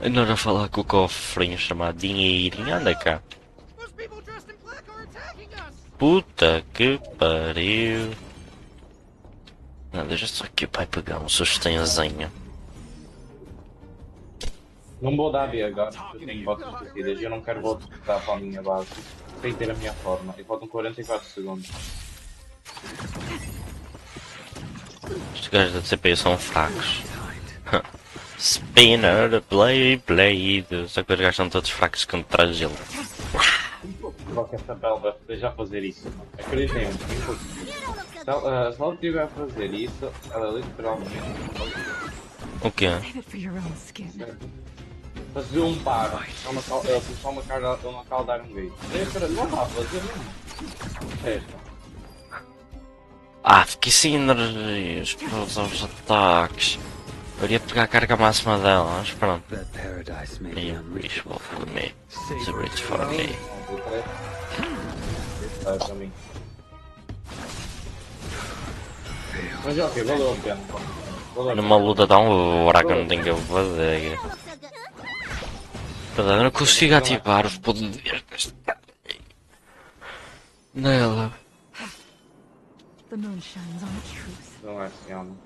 Nós a falar com o cofrinho chamado dinheirinho. Anda cá. Those people dressed in black are attacking us! Puta que pariu. Não, deixa só que o pai pegar um sustenzinho. Não vou dar B agora, porque eu tenho botas suicidas e eu não quero voltar para a minha base sem ter a minha forma. E faltam 44 segundos. Os gajos da CP são fracos. Spinner, Blade. Só que os gajos são todos fracos contra a gelo. Só que essa Bela vai já fazer isso. Acreditem, se ela estiver a fazer isso, ela literalmente O quê? Save it for your own skin. fazer um par. Ela só uma cara, uma caldar um gay. Não dá a fazer mesmo. É. Fiquei sem energias para usar os ataques. Eu iria pegar a carga máxima dela, mas pronto. That paradise may be E unreachable. wishful for me. The rich for me. Vai para mim. Fail. Mas ok, valeu a pena. Valeu a Numa pena. luta tão fraca não tem que eu fazer. Eu não consigo ativar os poderes deste cara. Nela. Não é assim, homem.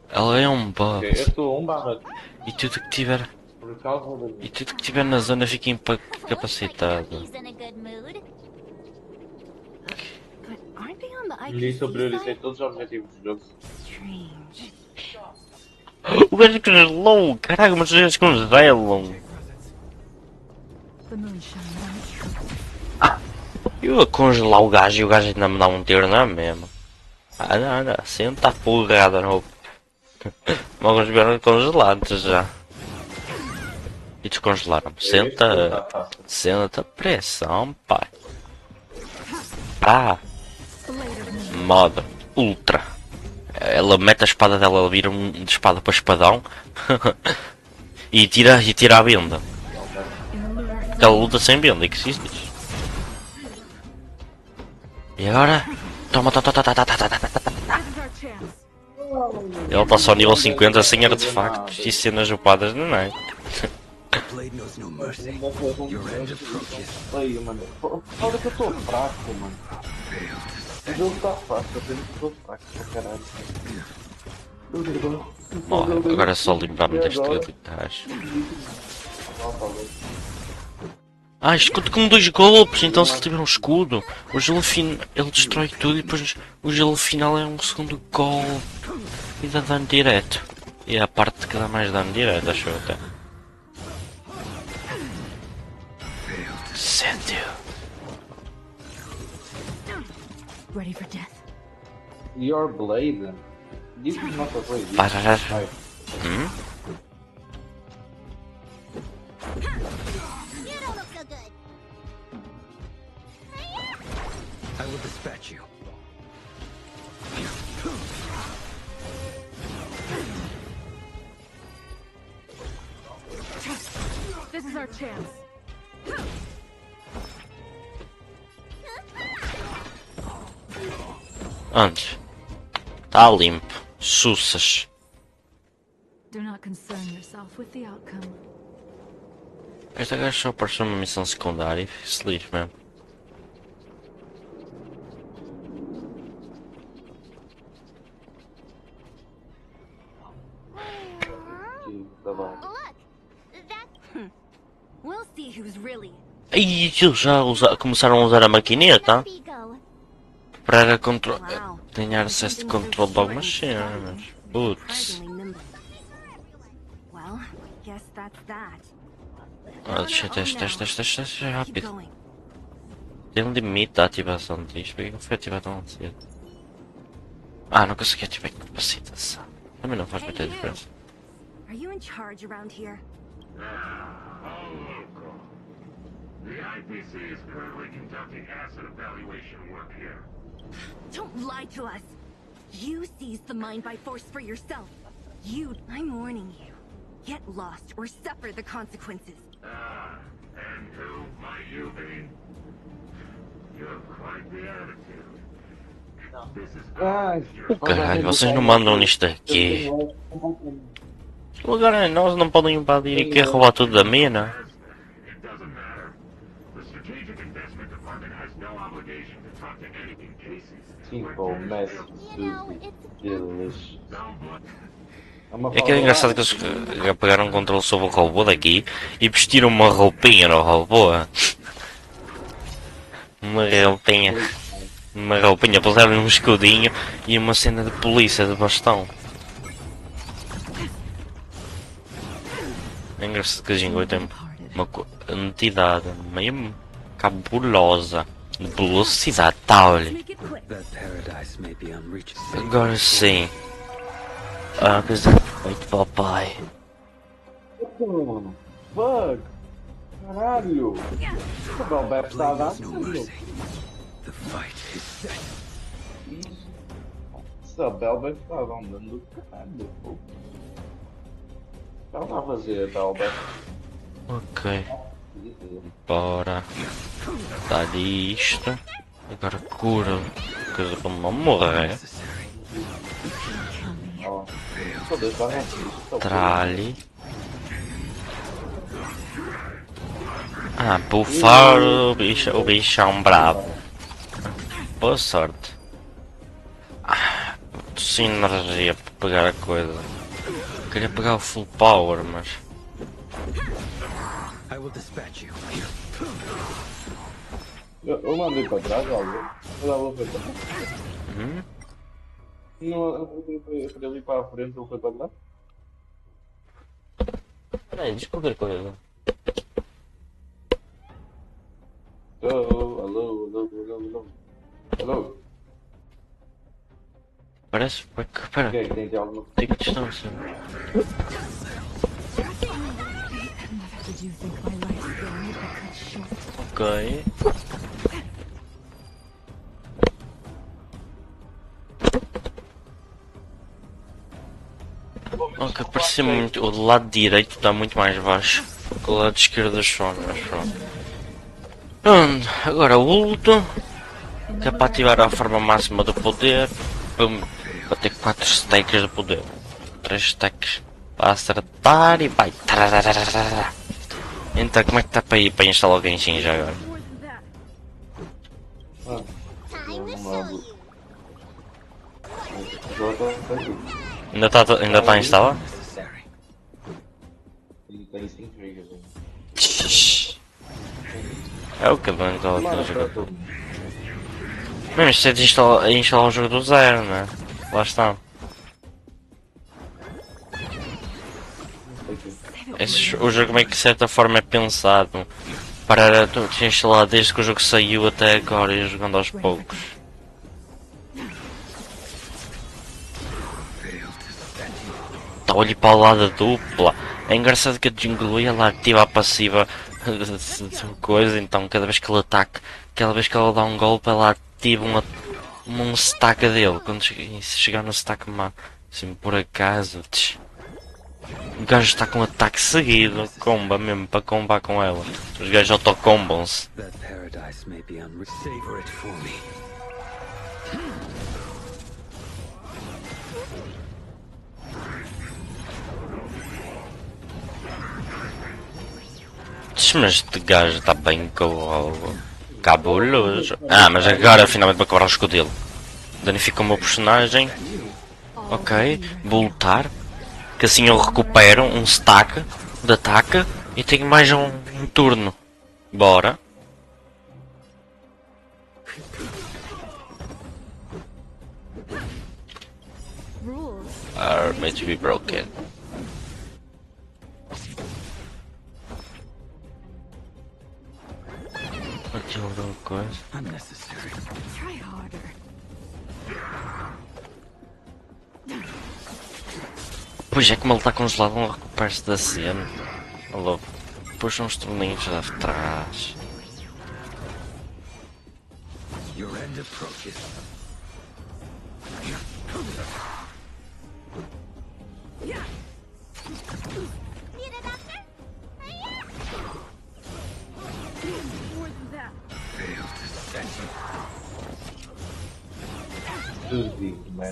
Ela é um buff. Ok, eu estou 1/2. E tudo que tiver. Por causa da E minha. tudo que tiver na zona fica incapacitado. He's in a good mood. But aren't they on the Nisso eu IPC priorizei side? todos os objetivos do jogo. Strange. O gajo congelou! Caraca, mas os gajos congelam! Eu a congelar o gajo e o gajo ainda me dá um tiro, não é mesmo? Ah, não, senta a porrada no. Vamos ver congelados já. E descongelaram-me. Senta. Senta pressão, pai. Ah! Modo ultra. Ela mete a espada dela, ela vira de espada para espadão. e tira a venda. Ela luta sem venda, que existe isso. E agora? Toma. Ele está só nível 50 sem artefactos e cenas upadas, não é? Aí, mano. Olha que eu estou fraco, mano. O jogo está fácil, eu tenho que estou fraco pra caralho. Oh, agora é só livrar-me deste gajo. Ah, isto conta como 2 golpes, então se ele tiver um escudo, o gelo ele destrói tudo e depois o gelo final é um segundo golpe e dá dano direto. E é a parte que dá mais dano direto, acho eu até. Sério? Ready for death. Your blade? This is not a blade. Vai. You don't look so good. I will dispatch you. This is our chance. Antes. Tá limpo. Sussas. Do not concern yourself with the outcome. Esta gaja só apareceu numa missão secundária e fiz feliz mesmo. Tá bom. Look, that's We'll see who's really. Ih, eles já começaram a usar a maquineta Bigo. para Wow. ganhar acesso de controle de algumas cenas. Putz. Surprisingly nimble. Well, guess that's that. Ah, deixa Keep rápido. going. Tem um limite a ativação disto. Por que não foi ativado tão cedo? Ah, não consegui ativar a capacitação. Também não faz muita diferença. Are you in charge around here? All local. The IPC is currently conducting asset evaluation work here. Don't lie to us. You seized the mine by force for yourself. I'm warning you. Get lost or suffer the consequences. And who might you be? You have quite the attitude. This is Ai, Caralho, vocês não mandam nisto aqui. Agora nós não podem invadir e quer roubar tudo da mina. It doesn't matter. The Strategic Investment Department has no obligation to talk to any cases. Tipo, mess, You know, it's delicious. É que é engraçado que eles pegaram um controle sobre o robô daqui e vestiram uma roupinha no robô. Uma roupinha, puseram um escudinho e uma cena de polícia de bastão. É engraçado que a Jingle tem uma entidade meio cabulosa de velocidade tal. Make it quick. That paradise may be unreachable. Agora sim. Ah, que feito papai. Bug! Caralho! O Belbeck está a dar tudo. The fight is set. Isso, a Belbeck está andando do caralho. O que ela está a fazer, Belbeck? Ok. Bora. Dá-lhe isto. Agora cura. Coisa para não morrer. Necessary. Foda-se, vai Tralhe. Ah, bufar o bichão bravo. Boa sorte. Sem energia para pegar a coisa. Queria pegar o full power, mas... I will dispatch you. Eu mandei para trás, olha. Eu dava para trás. Não, para ali para a frente, eu fui para trás. Peraí, diz qualquer coisa. Alô. Parece... Pera, O que é que tem de alguma tem que distância. Did you think my life's going to be cut short? Ok. Ok, parece muito... O do lado direito está muito mais baixo que o lado esquerdo das zonas, pronto. Pronto, agora o ult, que é para ativar a forma máxima do poder, para ter 4 stacks de poder. 3 stacks para acertar e vai. Então como é que está para ir para instalar o Genshin já agora? Ainda está a instalar? É o que não instala aqui no jogo. Mesmo isto é de instalar o jogo do zero, né? Lá está. O jogo meio que de certa forma é pensado para tu instalar desde que o jogo saiu até agora e jogando aos poucos. Tá, olhe para o lado dupla. É engraçado que a Jingle ela ativa a passiva de coisa, então cada vez que ele ataca, cada vez que ela dá um golpe ela ativa um stack dele. Quando chegar no stack assim por acaso, o gajo está com um ataque seguido, comba mesmo para combar com ela. Os gajos autocombam-se. Mas este gajo está bem cabuloso. Ah, mas agora finalmente vou quebrar o escudo dele. Danifica o meu personagem. Ok, vou lutar. Que assim eu recupero um stack de ataque e tenho mais um turno. Bora. Are made to be broken. Aqui uma coisa. Try harder. Pois é, como ele está congelado, não recupera-se da cena. Alô, puxa uns turninhos lá atrás.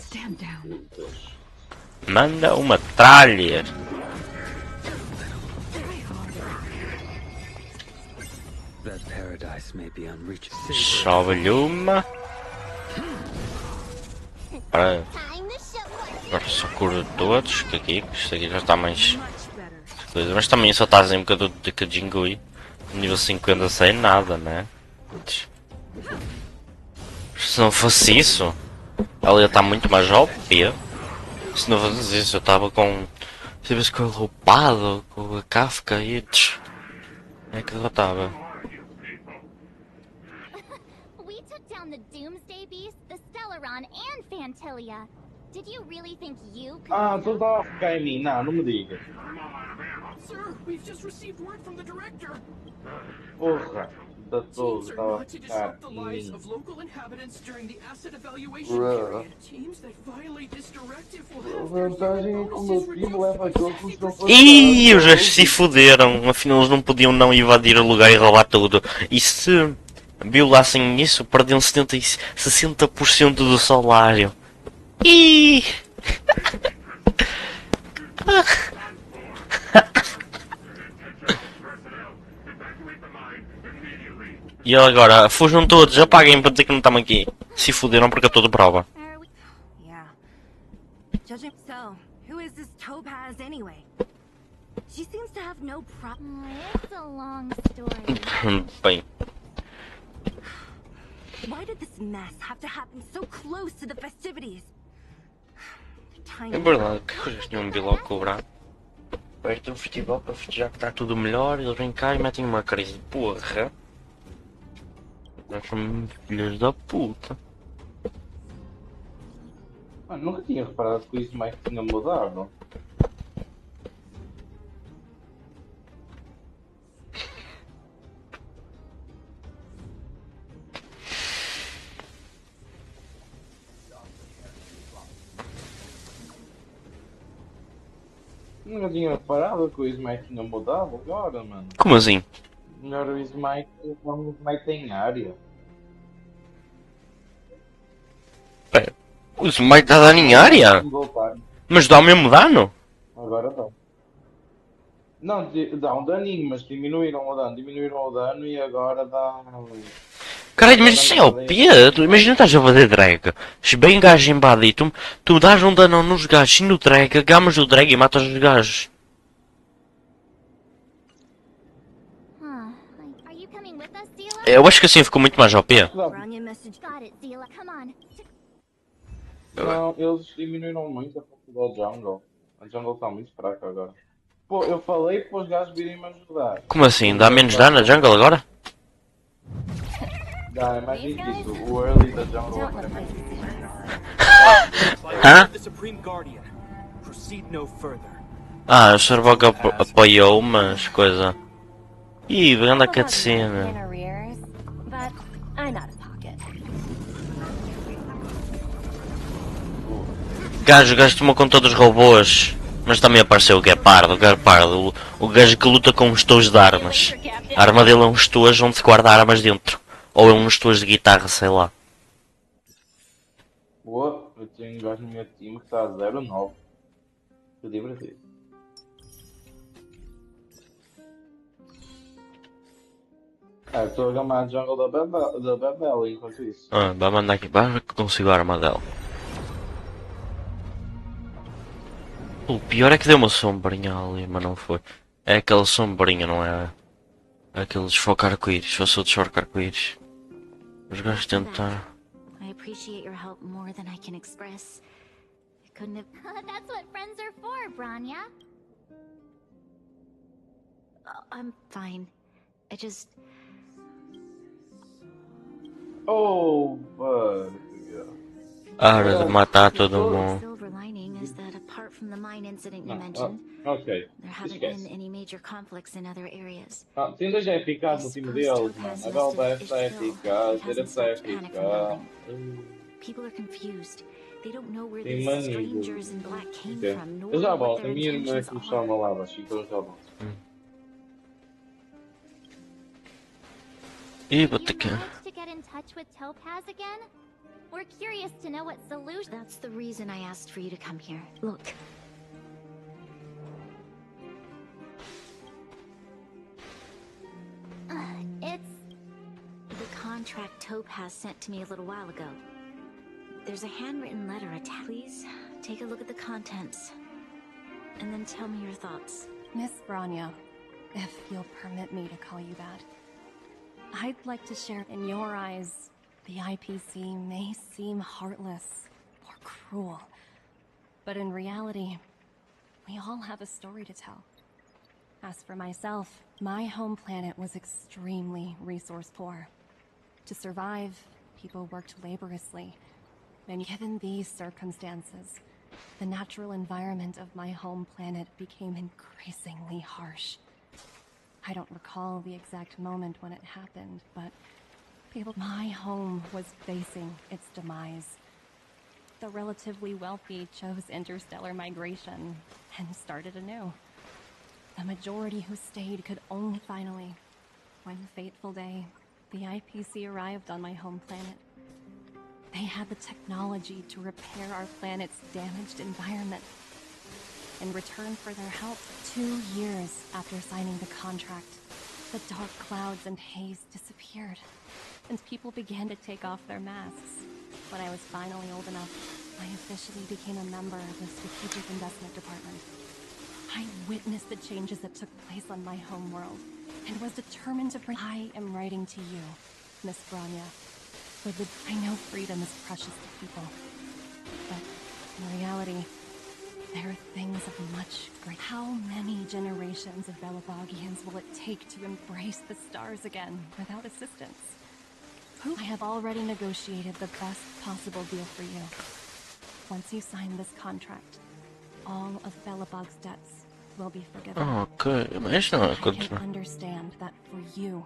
Stand down. Manda uma tralha. Sobe-lhe uma. Para. Agora só curo todos. Que isto aqui já está mais. Coisa. Mas também só está assim um bocado de Kajingui. Nível 50 sem nada, né? Se não fosse isso, ela ia estar muito mais OP. Se não fosse isso, eu estava com. Se vês com o roupado, com a Kafka e. É que eu estava. We took down the Doomsday Beast, the Stellaron, and Fantilia. Did you really think you could? Ah, tu estava a ficar em mim, não me digas. Sir, we've just received word from the director. Porra, da todo Teams are estava a not to ficar disrupt the em lives mim. of local inhabitants during the asset evaluation Bruh. period. Teams that violate this directive will A have their vantagem é unit que o bonuses meu time reduced. leva aqueles que estão fazendo. Ih, os gajos se fuderam. Afinal, eles não podiam não invadir o lugar e roubar tudo. E se violassem isso, perdiam 60% do salário. Ih! E agora, fujam todos, apaguem para dizer que não estamos aqui. Se fuderam porque eu estou de prova. Yeah. Judging so, who is this Topaz anyway? She seems to have no problem. It's a long story. Bem, Why did this mess have to happen so close to the festivities? é verdade que eles tinham de logo cobrar. Perto do festival para festejar que está tudo melhor, eles vêm cá e metem uma crise de porra. Nós somos filhos da puta. Nunca tinha reparado que isso mais tinha mudado. Nunca tinha reparado que o Smite tinha mudado agora, mano. Como assim? Melhor o Smite, o Smite tem área. Pera, o Smite está dando em área? Mas dá o mesmo dano? Agora dá. Não, dá um daninho, mas diminuíram o dano e agora dá... Caralho, mas isso é OP? Imagina estás a fazer drag. Se bem gajo invade tu dás um dano nos gajos e no drag, gamas o drag e matas os gajos. Eu acho que assim ficou muito mais OP. Não, eles diminuíram muito a força da jungle. A jungle está muito fraca agora. Pô, eu falei para os gajos virem me ajudar. Como assim? Dá menos dano a jungle agora? Dá, é mais difícil. O early da jungle agora é mais difícil. Hã? Ah, o Servoga apoiou, mas coisa. Ih, grande cutscene. Gajo tomou conta dos robôs. Mas também apareceu o Guepardo, o gajo que luta com os estojos de armas. A arma dele é um estojo onde se guarda armas dentro. Ou é um estojo de guitarra, sei lá. Boa, eu tenho um gajo no meu time que está a 0-9. Que divertido. Estou a gamar a jungle da Bebel enquanto isso. Vai mandar aqui, vai que consigo a arma dela. O pior é que deu uma sombrinha ali, mas não foi. É aquela sombrinha, não é? Aquele desfocar arco-íris, se fosse o desfocar arco-íris. Os gajos tentaram. I appreciate your help more than I can express. I couldn't have... That's what friends are for, Branya. I'm fine. I just... Oh, fuck. Hora de matar todo mundo. Silver lining is that apart from the mine incident you mentioned, Ok. there haven't been any major conflicts in other areas. Tem dois eficazes no time deles, mano. A Belbeth está eficaz, ele está eficaz. People are confused. They don't know where Tem these mania. strangers in black came from, nor Eu já what volto, a their minha irmã é intentions que me chama lá, mas então eu já volto. Ih, vou ter que... To get in touch with Topaz again? We're curious to know what solution. That's the reason I asked for you to come here. Look. It's... The contract Topaz sent to me a little while ago. There's a handwritten letter attached. Please, take a look at the contents. And then tell me your thoughts. Miss Branya, if you'll permit me to call you that, I'd like to share in your eyes, the IPC may seem heartless or cruel, but in reality, we all have a story to tell. As for myself, my home planet was extremely resource poor. To survive, people worked laboriously. And given these circumstances, the natural environment of my home planet became increasingly harsh. I don't recall the exact moment when it happened, but my home was facing its demise. The relatively wealthy chose interstellar migration and started anew. The majority who stayed could only finally, one fateful day, the IPC arrived on my home planet. They had the technology to repair our planet's damaged environment. in return for their help. 2 years after signing the contract, the dark clouds and haze disappeared, and people began to take off their masks. When I was finally old enough, I officially became a member of the Strategic Investment Department. I witnessed the changes that took place on my homeworld, and was determined to bring... I am writing to you, Miss Branya. I know freedom is precious to people, but in reality, there are things of much greater... How many generations of Belabogians will it take to embrace the stars again without assistance? I have already negotiated the best possible deal for you. Once you sign this contract, all of Belabog's debts will be forgiven. Ok, mas não é I contra. can understand that for you,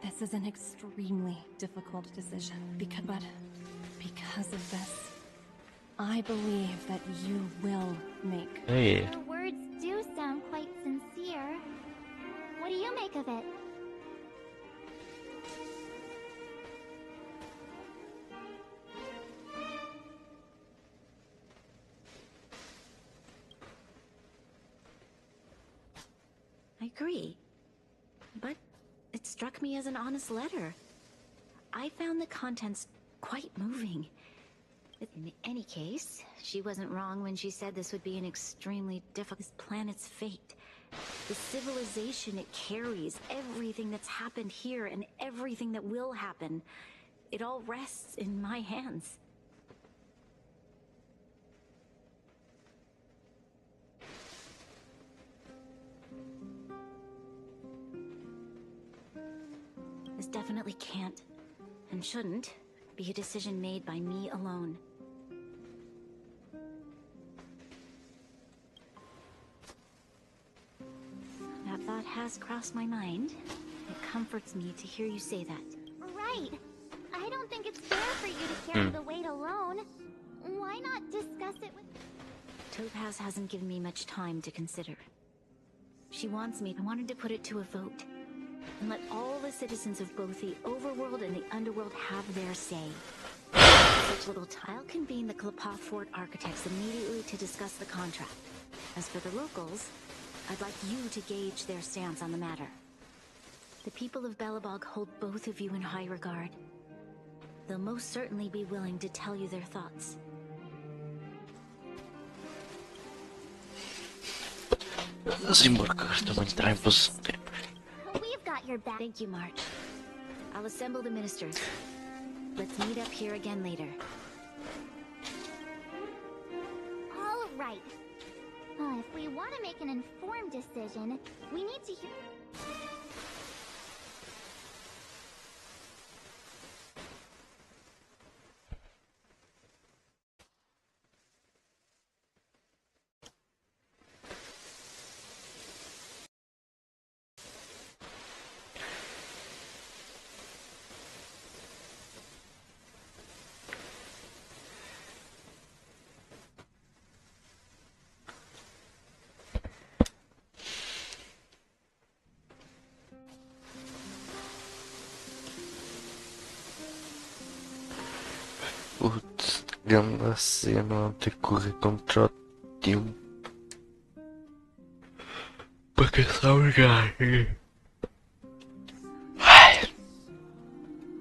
this is an extremely difficult decision. Because of this, I believe that you will make. Hey. Your words do sound quite sincere. What do you make of it? I agree. But it struck me as an honest letter. I found the contents quite moving. In any case, she wasn't wrong when she said this would be an extremely difficult... This planet's fate. The civilization it carries, everything that's happened here and everything that will happen. It all rests in my hands. This definitely can't, and shouldn't, be a decision made by me alone. That thought has crossed my mind. It comforts me to hear you say that. Right. I don't think it's fair for you to carry the weight alone. Why not discuss it with... Topaz hasn't given me much time to consider. She wants me. I wanted to put it to a vote. And let all the citizens of both the overworld and the underworld have their say. Such little I'll convene the Klapath Fort architects immediately to discuss the contract. As for the locals, I'd like you to gauge their stance on the matter. The people of Belabog hold both of you in high regard. They'll most certainly be willing to tell you their thoughts. Simbora, que estou a entrar em posição de tempo. We've got your back. Thank you, March. I'll assemble the ministers. Let's meet up here again later. All right. If we want to make an informed decision, we need to hear... Putz, grande cena, ter que correr contra o tempo para caçar os gajos.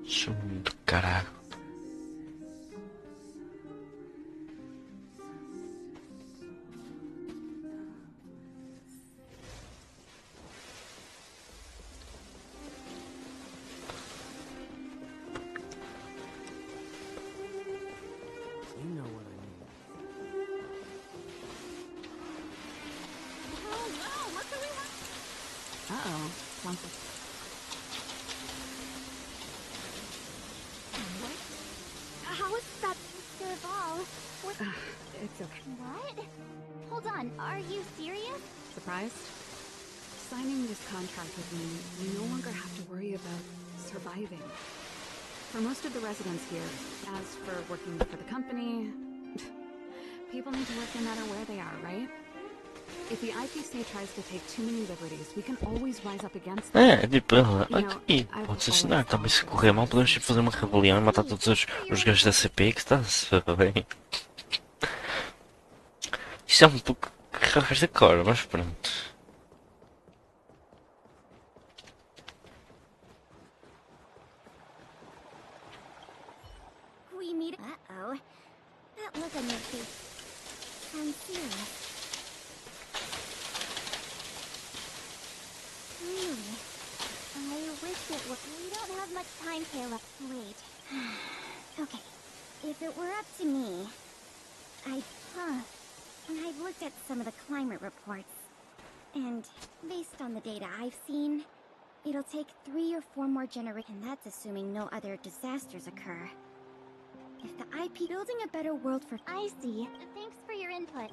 Sou muito caralho. You know what I mean. Oh no, what do we have? Uh-oh. Something. What? How is that? Serval, what... It's okay. What? Hold on, are you serious? Surprised? Signing this contract would mean you no longer have to worry about surviving. For most of the residents here, as for working for the company, people need to work no matter where they are, right? If the IPC tries to take too many liberties, we can always rise up against them. É, tipo, aqui pode-se assinar. Também se correr mal, podemos fazer uma rebelião e matar todos os gajos da CP que está-se bem. Isto é um pouco só esta cor, mas pronto. We meet. Uh-oh. That look on your face. I'm serious. Really? I wish it were. We don't have much time, Kayla. Wait. Okay. If it were up to me, I've looked at some of the climate reports, and based on the data I've seen, it'll take 3 or 4 more generations, and that's assuming no other disasters occur. If the IP building a better world for— I see. Thanks for your input.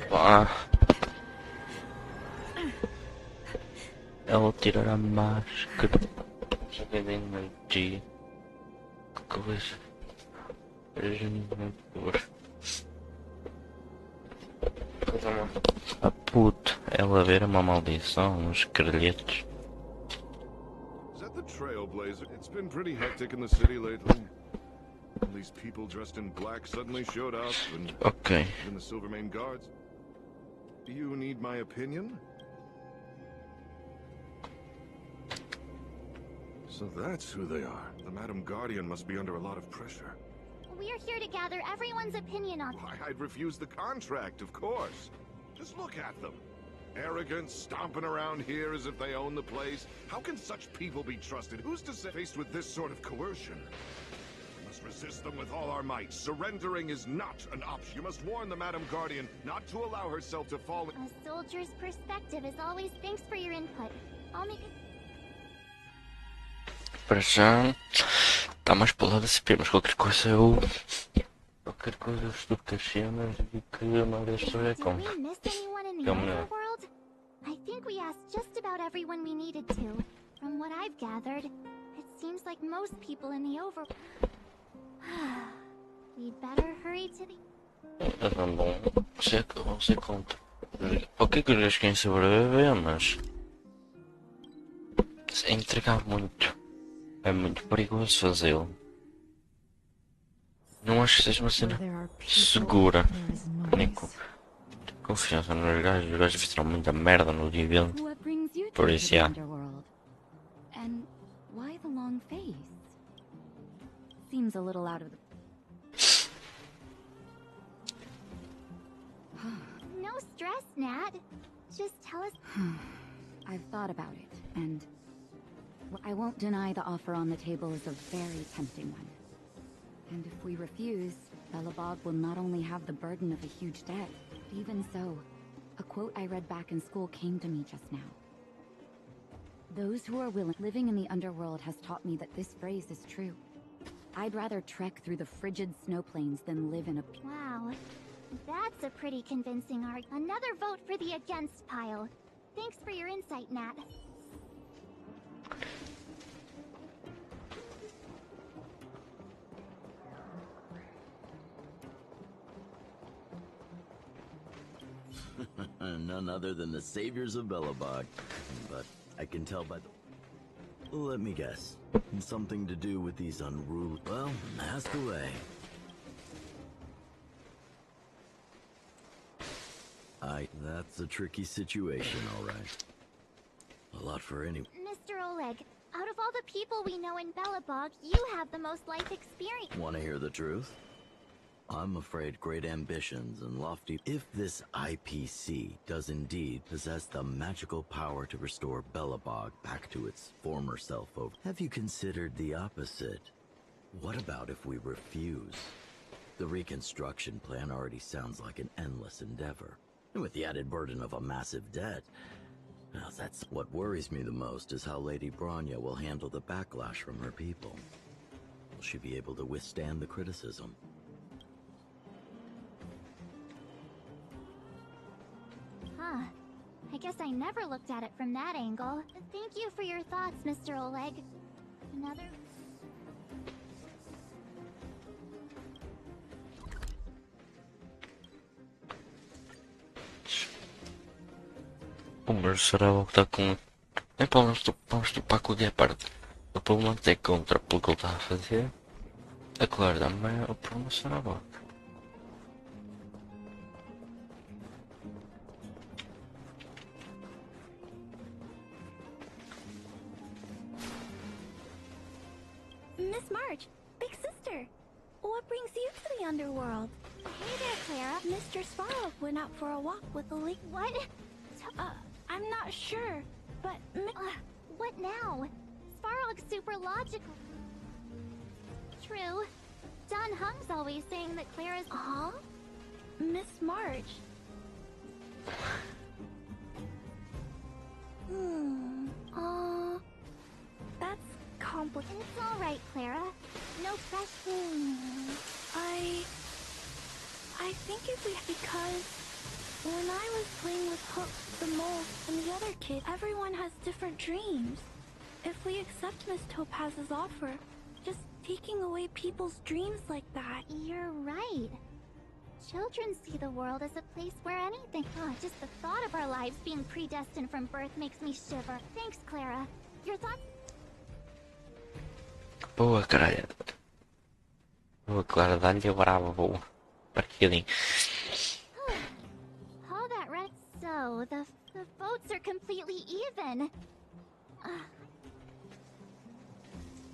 Pá. Ela tirar a máscara. Joguei de energia. Que coisa. A puto. Ela ver uma maldição, uns esqueletos. Is that the Trailblazer? It's been pretty hectic in the city lately. All these people dressed in black suddenly showed up, and Ok. even the Silvermane guards. Do you need my opinion? So that's who they are. The Madam Guardian must be under a lot of pressure. We're here to gather everyone's opinion on— Why, I'd refuse the contract, of course. Just look at them. Arrogant, stomping around here as if they own the place. How can such people be trusted? Who's to say faced with this sort of coercion? We must resist them with all our might. Surrendering is not an option. You must warn the Madam Guardian not to allow herself to fall— A soldier's perspective is always— Thanks for your input. I'll make it— Para já está mais para o lado CP, mas qualquer coisa eu estudo com as cenas e que a maioria das pessoas é Did com. we miss anyone in the underworld? I think we asked just about everyone we needed to. From what I've gathered, it seems like most people in the over— We'd better hurry to the— Não bom, você conta. Ok que eles querem sobreviver, mas se entregar muito, é muito perigoso fazê-lo. Não acho que seja uma cena segura. Nem com confiança nos gajos. Os gajos fizeram muita merda no evento. What brings you Por to isso, the yeah. underworld? And why the long face? Seems a little out of the... No stress, Nat. Just tell us— I've thought about it, and I won't deny the offer on the table is a very tempting one. And if we refuse, Belobog will not only have the burden of a huge debt, but even so, a quote I read back in school came to me just now. Those who are willing— Living in the underworld has taught me that this phrase is true. I'd rather trek through the frigid snow plains than live in a— Wow. That's a pretty convincing argument. Another vote for the against pile. Thanks for your insight, Nat. None other than the saviors of Belobog. But I can tell by the... Let me guess. Something to do with these unruly... Well, ask away. That's a tricky situation, all right. A lot for any... Mr. Oleg, out of all the people we know in Belobog, you have the most life experience. Want to hear the truth? I'm afraid great ambitions and lofty... If this IPC does indeed possess the magical power to restore Belobog back to its former self over... Have you considered the opposite? What about if we refuse? The reconstruction plan already sounds like an endless endeavor. And with the added burden of a massive debt... Now that's what worries me the most is how Lady Bronya will handle the backlash from her people. she be able to withstand the criticism? Huh. I guess I never looked at it from that angle. Thank you for your thoughts, Mr. Oleg. Another... O meu será o que está com... É para vamos topar com a parte. O problema é contra pelo que ele está a fazer. É claro, também o problema será a boca. Miss March, big sister. What brings you to the underworld? Hey there, Clara. Mr. Sparrow went out for a walk with a lake. What? I'm not sure, but what now? Sparrow's super logical. True. Don Hung's always saying that Clara's... Huh? Miss March. That's complicated. It's alright, Clara. No pressure. I think if we... Because... When I was playing with Hook, the mole, and the other kid, everyone has different dreams. If we accept Miss Topaz's offer, just taking away people's dreams like that... You're right. Children see the world as a place where anything... just the thought of our lives being predestined from birth makes me shiver. Thanks, Clara. Your thoughts... Boa, caralho. Boa, Clara, dá-lhe a brava, boa. Parquinho. All that right. So, the votes are completely even.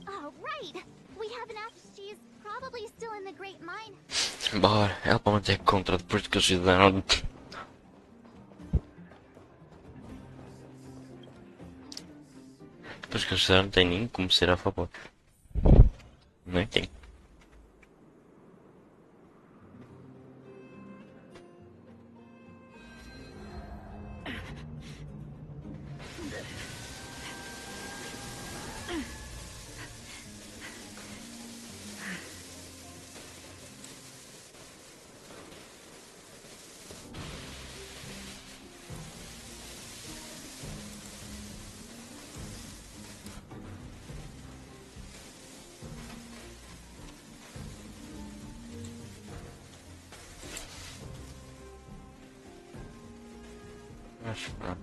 Oh, right! We have an she's probably still in the Great Mine. Bora, ela para manter contra depois de que eles fizeram. Depois que eles fizeram, não tem nem como ser a favor. Nem tem. Acho que não.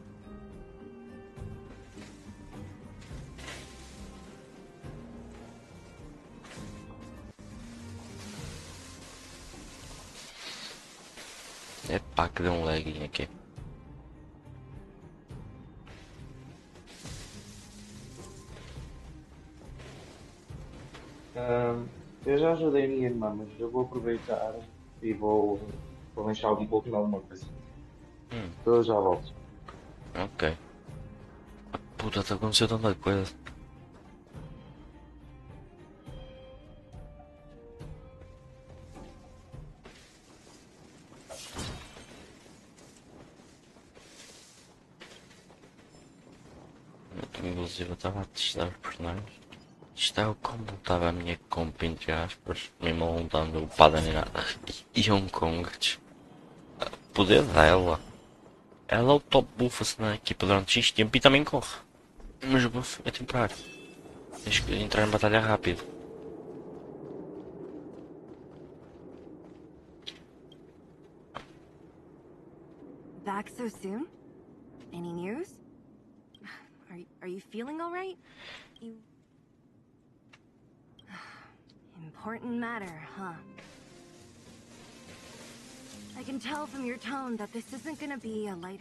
É pá, que deu um laguinho aqui. Eu já ajudei a minha irmã, mas eu vou aproveitar e vou lanchar um pouco de alguma coisa. Eu já volto. Ok. Puta, tá acontecendo tanta coisa. Inclusive eu estava a testar os personagens. Isto é o como estava a minha comp, entre aspas, mesmo não dando upada nem nada. E Hong Kong, o poder dela. Ela é o top buff na equipa durante X tempo e também corre. Mas o buff é temporário. Tens que entrar em batalha rápido. Back so soon? Any news? Are you feeling all right? Important matter, huh? I can tell from your tone that this isn't gonna be a light...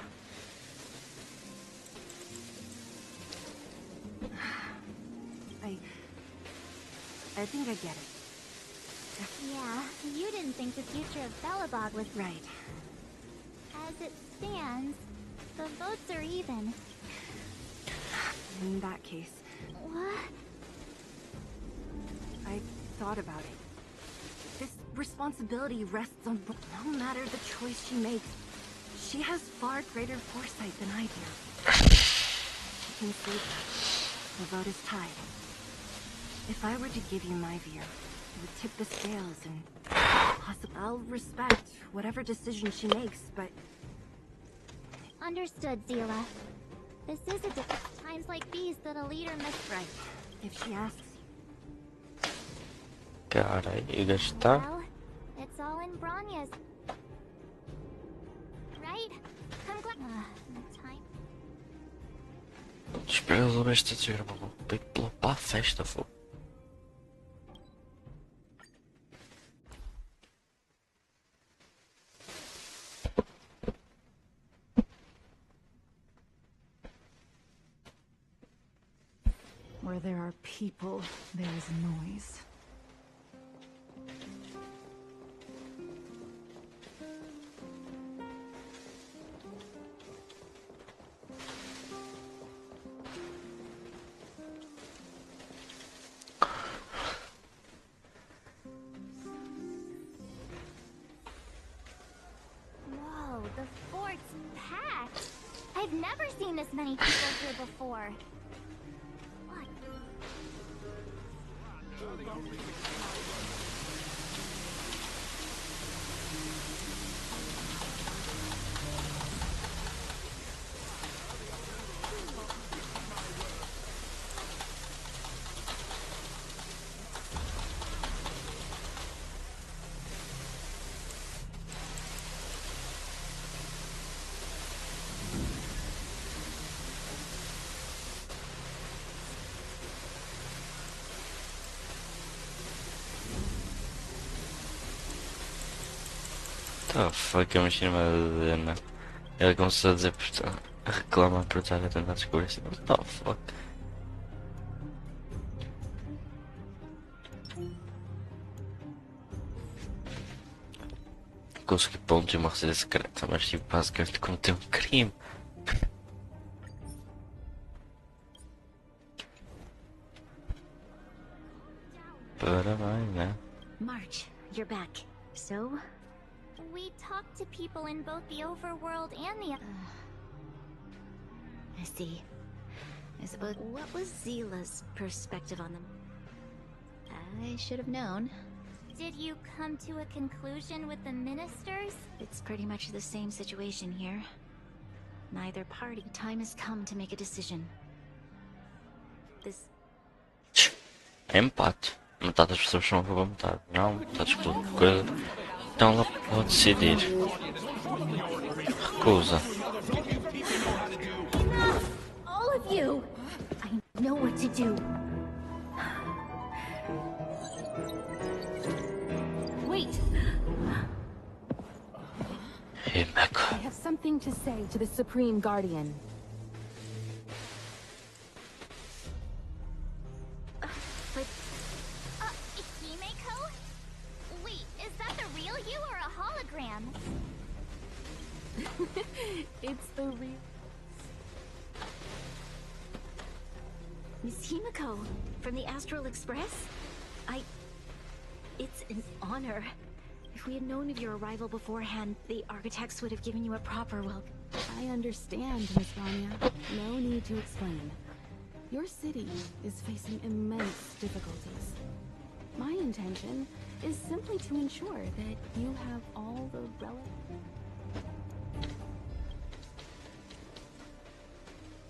I think I get it. Yeah, you didn't think the future of Belobog was right. As it stands, the votes are even. In that case... What? I thought about it. This responsibility rests on... No matter the choice she makes, she has far greater foresight than I do. She can see that. The vote is tied. If I were to give you my view, it would tip the scales and possibly I'll respect whatever decision she makes, but Understood, Zila. This is a times like these that a leader must right. If she asks Caralho, o gajo está. Well, it's all in Bronya's. Right? I'm glad. Time. Espera lá esta dizer, maluco. Tem que pular para a festa, fogo. Where there are people, there is noise. Whoa, the fort's packed. I've never seen this many people here before. What? Oh fuck, a mexer numa Ana. Ela começou a dizer, a reclamar por estar a tentar descobrir assim. What the fuck? Consegui pontos e uma receita secreta, mas tipo, basicamente cometeu um crime. Parabéns, né? March, you're back. So? We talked to people in both the overworld and the... I see. I suppose... What was Zila's perspective on them? I should have known. Did you come to a conclusion with the ministers? It's pretty much the same situation here. Neither party. Time has come to make a decision. This... Empate. Metade das pessoas são a favor, metade não, está discutindo coisa. Então ela pode decidir. Recusa. All of you! I know what to do. Wait! Hey, Mecca. I have something to say to the Supreme Guardian. Himeko? Wait, is that the real you or a hologram? It's the real... Miss Himeko, from the Astral Express? It's an honor. If we had known of your arrival beforehand, the architects would have given you a proper welcome. I understand, Miss Vanya. No need to explain. Your city is facing immense difficulties. My intention is simply to ensure that you have all the relevant...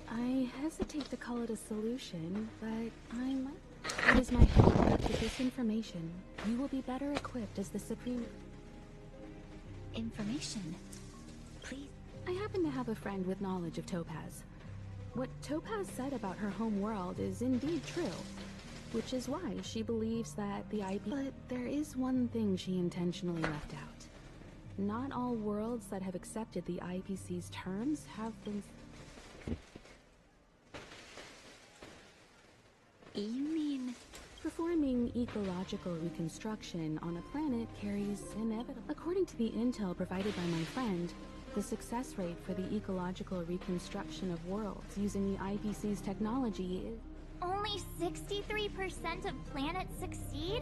I hesitate to call it a solution, but I might... It is my hope that with this information, you will be better equipped as the Supreme... Information? Please? I happen to have a friend with knowledge of Topaz. What Topaz said about her home world is indeed true, which is why she believes that the IP... But there is one thing she intentionally left out. Not all worlds that have accepted the IPC's terms have been... You mean... Performing ecological reconstruction on a planet carries inevitable... According to the intel provided by my friend, the success rate for the ecological reconstruction of worlds using the IPC's technology is... Only 63% of planets succeed?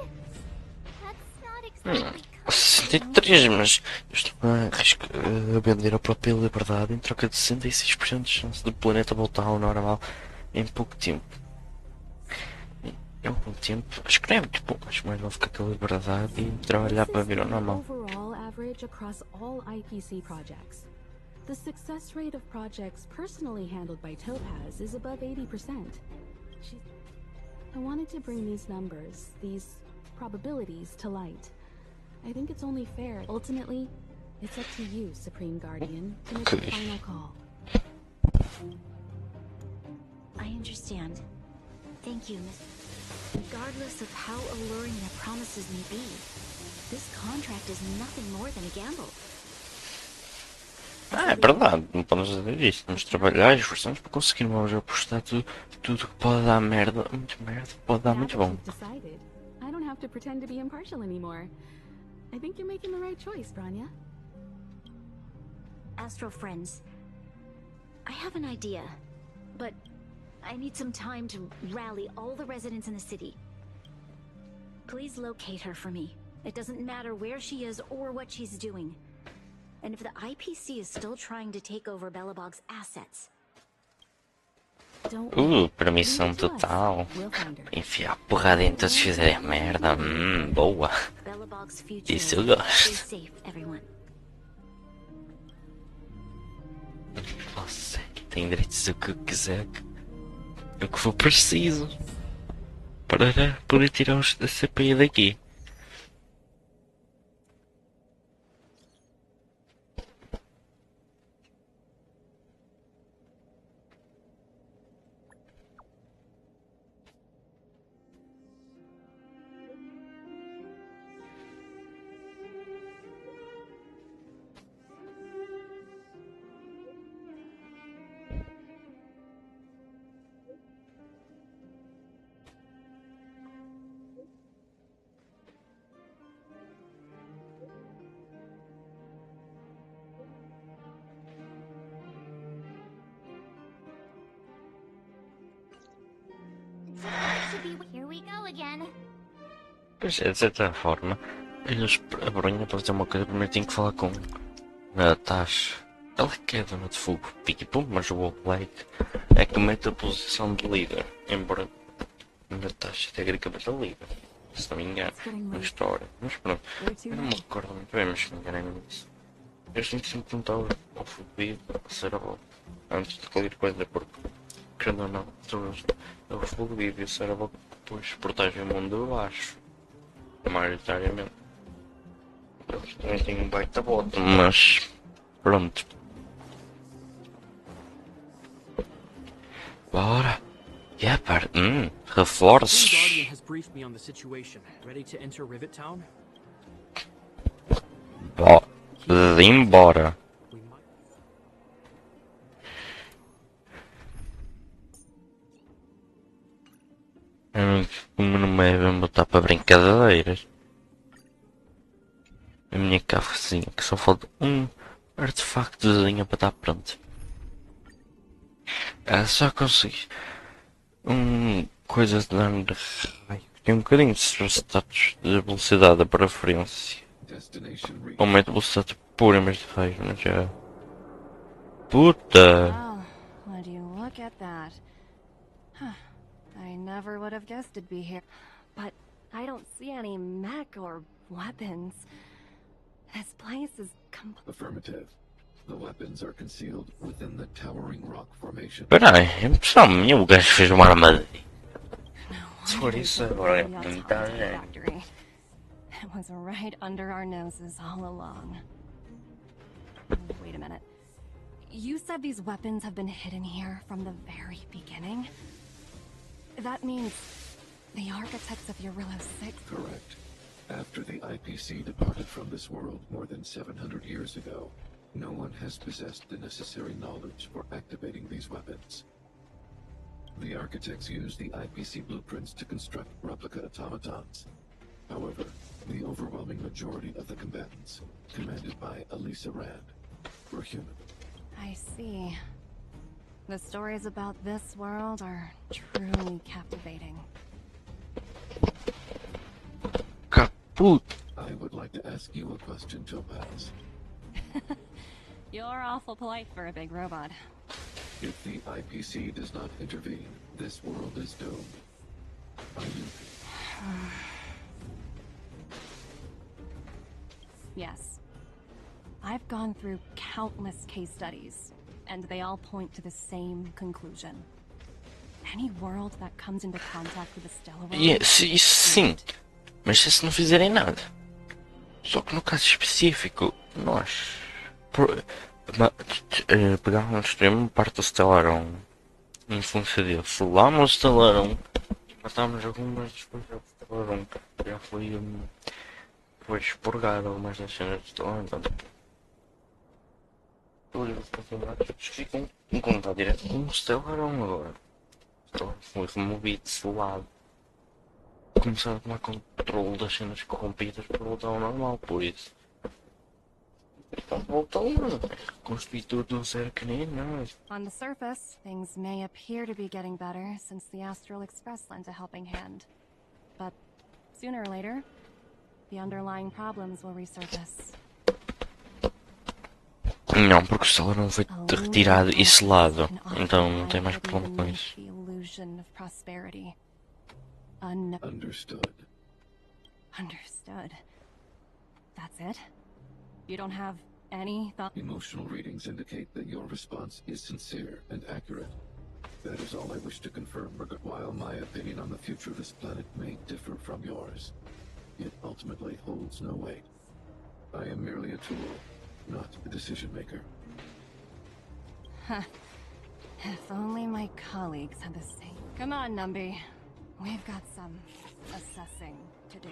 That's not exactly... 63, mas eu estou a vender a própria liberdade em troca de 66% de chance do planeta voltar ao normal em pouco tempo. algum tempo, acho que não é muito bom, acho mais novo que aquela liberdade e trabalhar para vir ao normal. Overall average across all IPC projects. The success rate of projects personally handled by Topaz is above 80%. I wanted to bring these numbers, these probabilities, to light. I think it's only fair. Ultimately, it's up to you, Supreme Guardian, to make the final call. I understand. Thank you, Miss. Regardless of how alluring their promises may be, this contract is nothing more than a gamble. É verdade, não podemos dizer isso. Vamos trabalhar e esforçamos para conseguir novos apostar tudo que pode dar merda, pode dar muito bom. I don't have to pretend to be impartial anymore. I think you're making the right choice, Branya. Astro friends, I have an idea, but I need some time to rally all the residents in the city. Please locate her for me. It doesn't matter where she is or what she's doing. And if the IPC is still trying to take over Belobog's assets. Permissão total. Enfiar porrada em todos se fizerem merda. Boa. Isso eu gosto. Nossa, tem direito de dizer o que eu quiser. O que for preciso. Para poder tirar os da CPI daqui. Here we go again. Pois é, de certa forma, a Bronha para fazer uma coisa, primeiro tenho que falar com a Tasha. Ela que é dona de fogo, pique pum, mas o Blake é que mete a posição de líder. Embora a Tasha tecnicamente é líder, se não me engano, na história. Mas pronto, eu não me recordo muito bem, mas se me enganei nisso. Eu tenho que sempre perguntar ao Fogo se era bom, antes de qualquer coisa, porque querendo ou não, o Fogo Vivo se era bom, depois protege o mundo de baixo, maioritariamente. Eles também têm um baita bota, mas pronto. Bora. Reforços. Pode ir embora. Como não me devem botar para brincadeiras. A minha cafezinha, que só falta um artefactozinho para estar pronto. Só consegui coisa de dano de raio. Tem um bocadinho de status de velocidade da preferência. Aumento de velocidade pura em vez de raio, mas já. Puta! Wow, would you look at that? I never would have guessed it'd be here. But I don't see any mech or weapons. This place is Affirmative. The weapons are concealed within the towering rock formation. Peraí, impressão minha, o gajo fez uma armadilha. Se for isso, agora é muita gente. It was right under our noses all along. Wait a minute. You said these weapons have been hidden here from the very beginning? That means the architects of Eurillo 6... Correct. After the IPC departed from this world more than 700 years ago, no one has possessed the necessary knowledge for activating these weapons. The architects used the IPC blueprints to construct replica automatons. However, the overwhelming majority of the combatants, commanded by Elisa Rand, were human. I see. The stories about this world are truly captivating. Kaput! I would like to ask you a question, Topaz. You're awful polite for a big robot. If the IPC does not intervene, this world is doomed. Yes. I've gone through countless case studies, and they all point to the same conclusion. Any world that comes into contact with the stellar world... Isso sim, mas se não fizerem nada. Só que no caso específico, nós pegávamos extremo parte do Stellarão em função dele. Selámos o Stellarão, matámos algumas depois do Stellarão. Já foi expurgado algumas das cenas do Stellarão. Então, todos os personagens ficam em contato direto com o Stellarão agora. Então, foi removido, selado. Começar a tomar controle das cenas corrompidas para voltar ao normal, por isso. Então voltou a construir tudo do zero que nem nós. On the surface, things may appear to be getting better since the Astral Express lent a helping hand. But sooner or later, the underlying problems will resurface. Não, porque o celular não foi retirado e selado, então não tem mais problema com isso. Understood. Understood. That's it? You don't have any thought? Emotional readings indicate that your response is sincere and accurate. That is all I wish to confirm, while my opinion on the future of this planet may differ from yours. It ultimately holds no weight. I am merely a tool, not a decision maker. If only my colleagues had the same. Come on, Numby. We've got some assessing to do.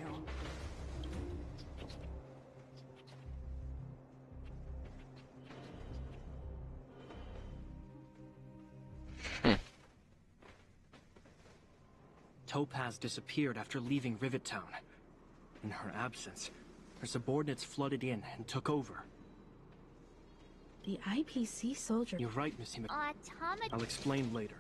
Topaz disappeared after leaving Rivet Town. In her absence, her subordinates flooded in and took over. The IPC soldier... You're right, Miss Hima. I'll explain later.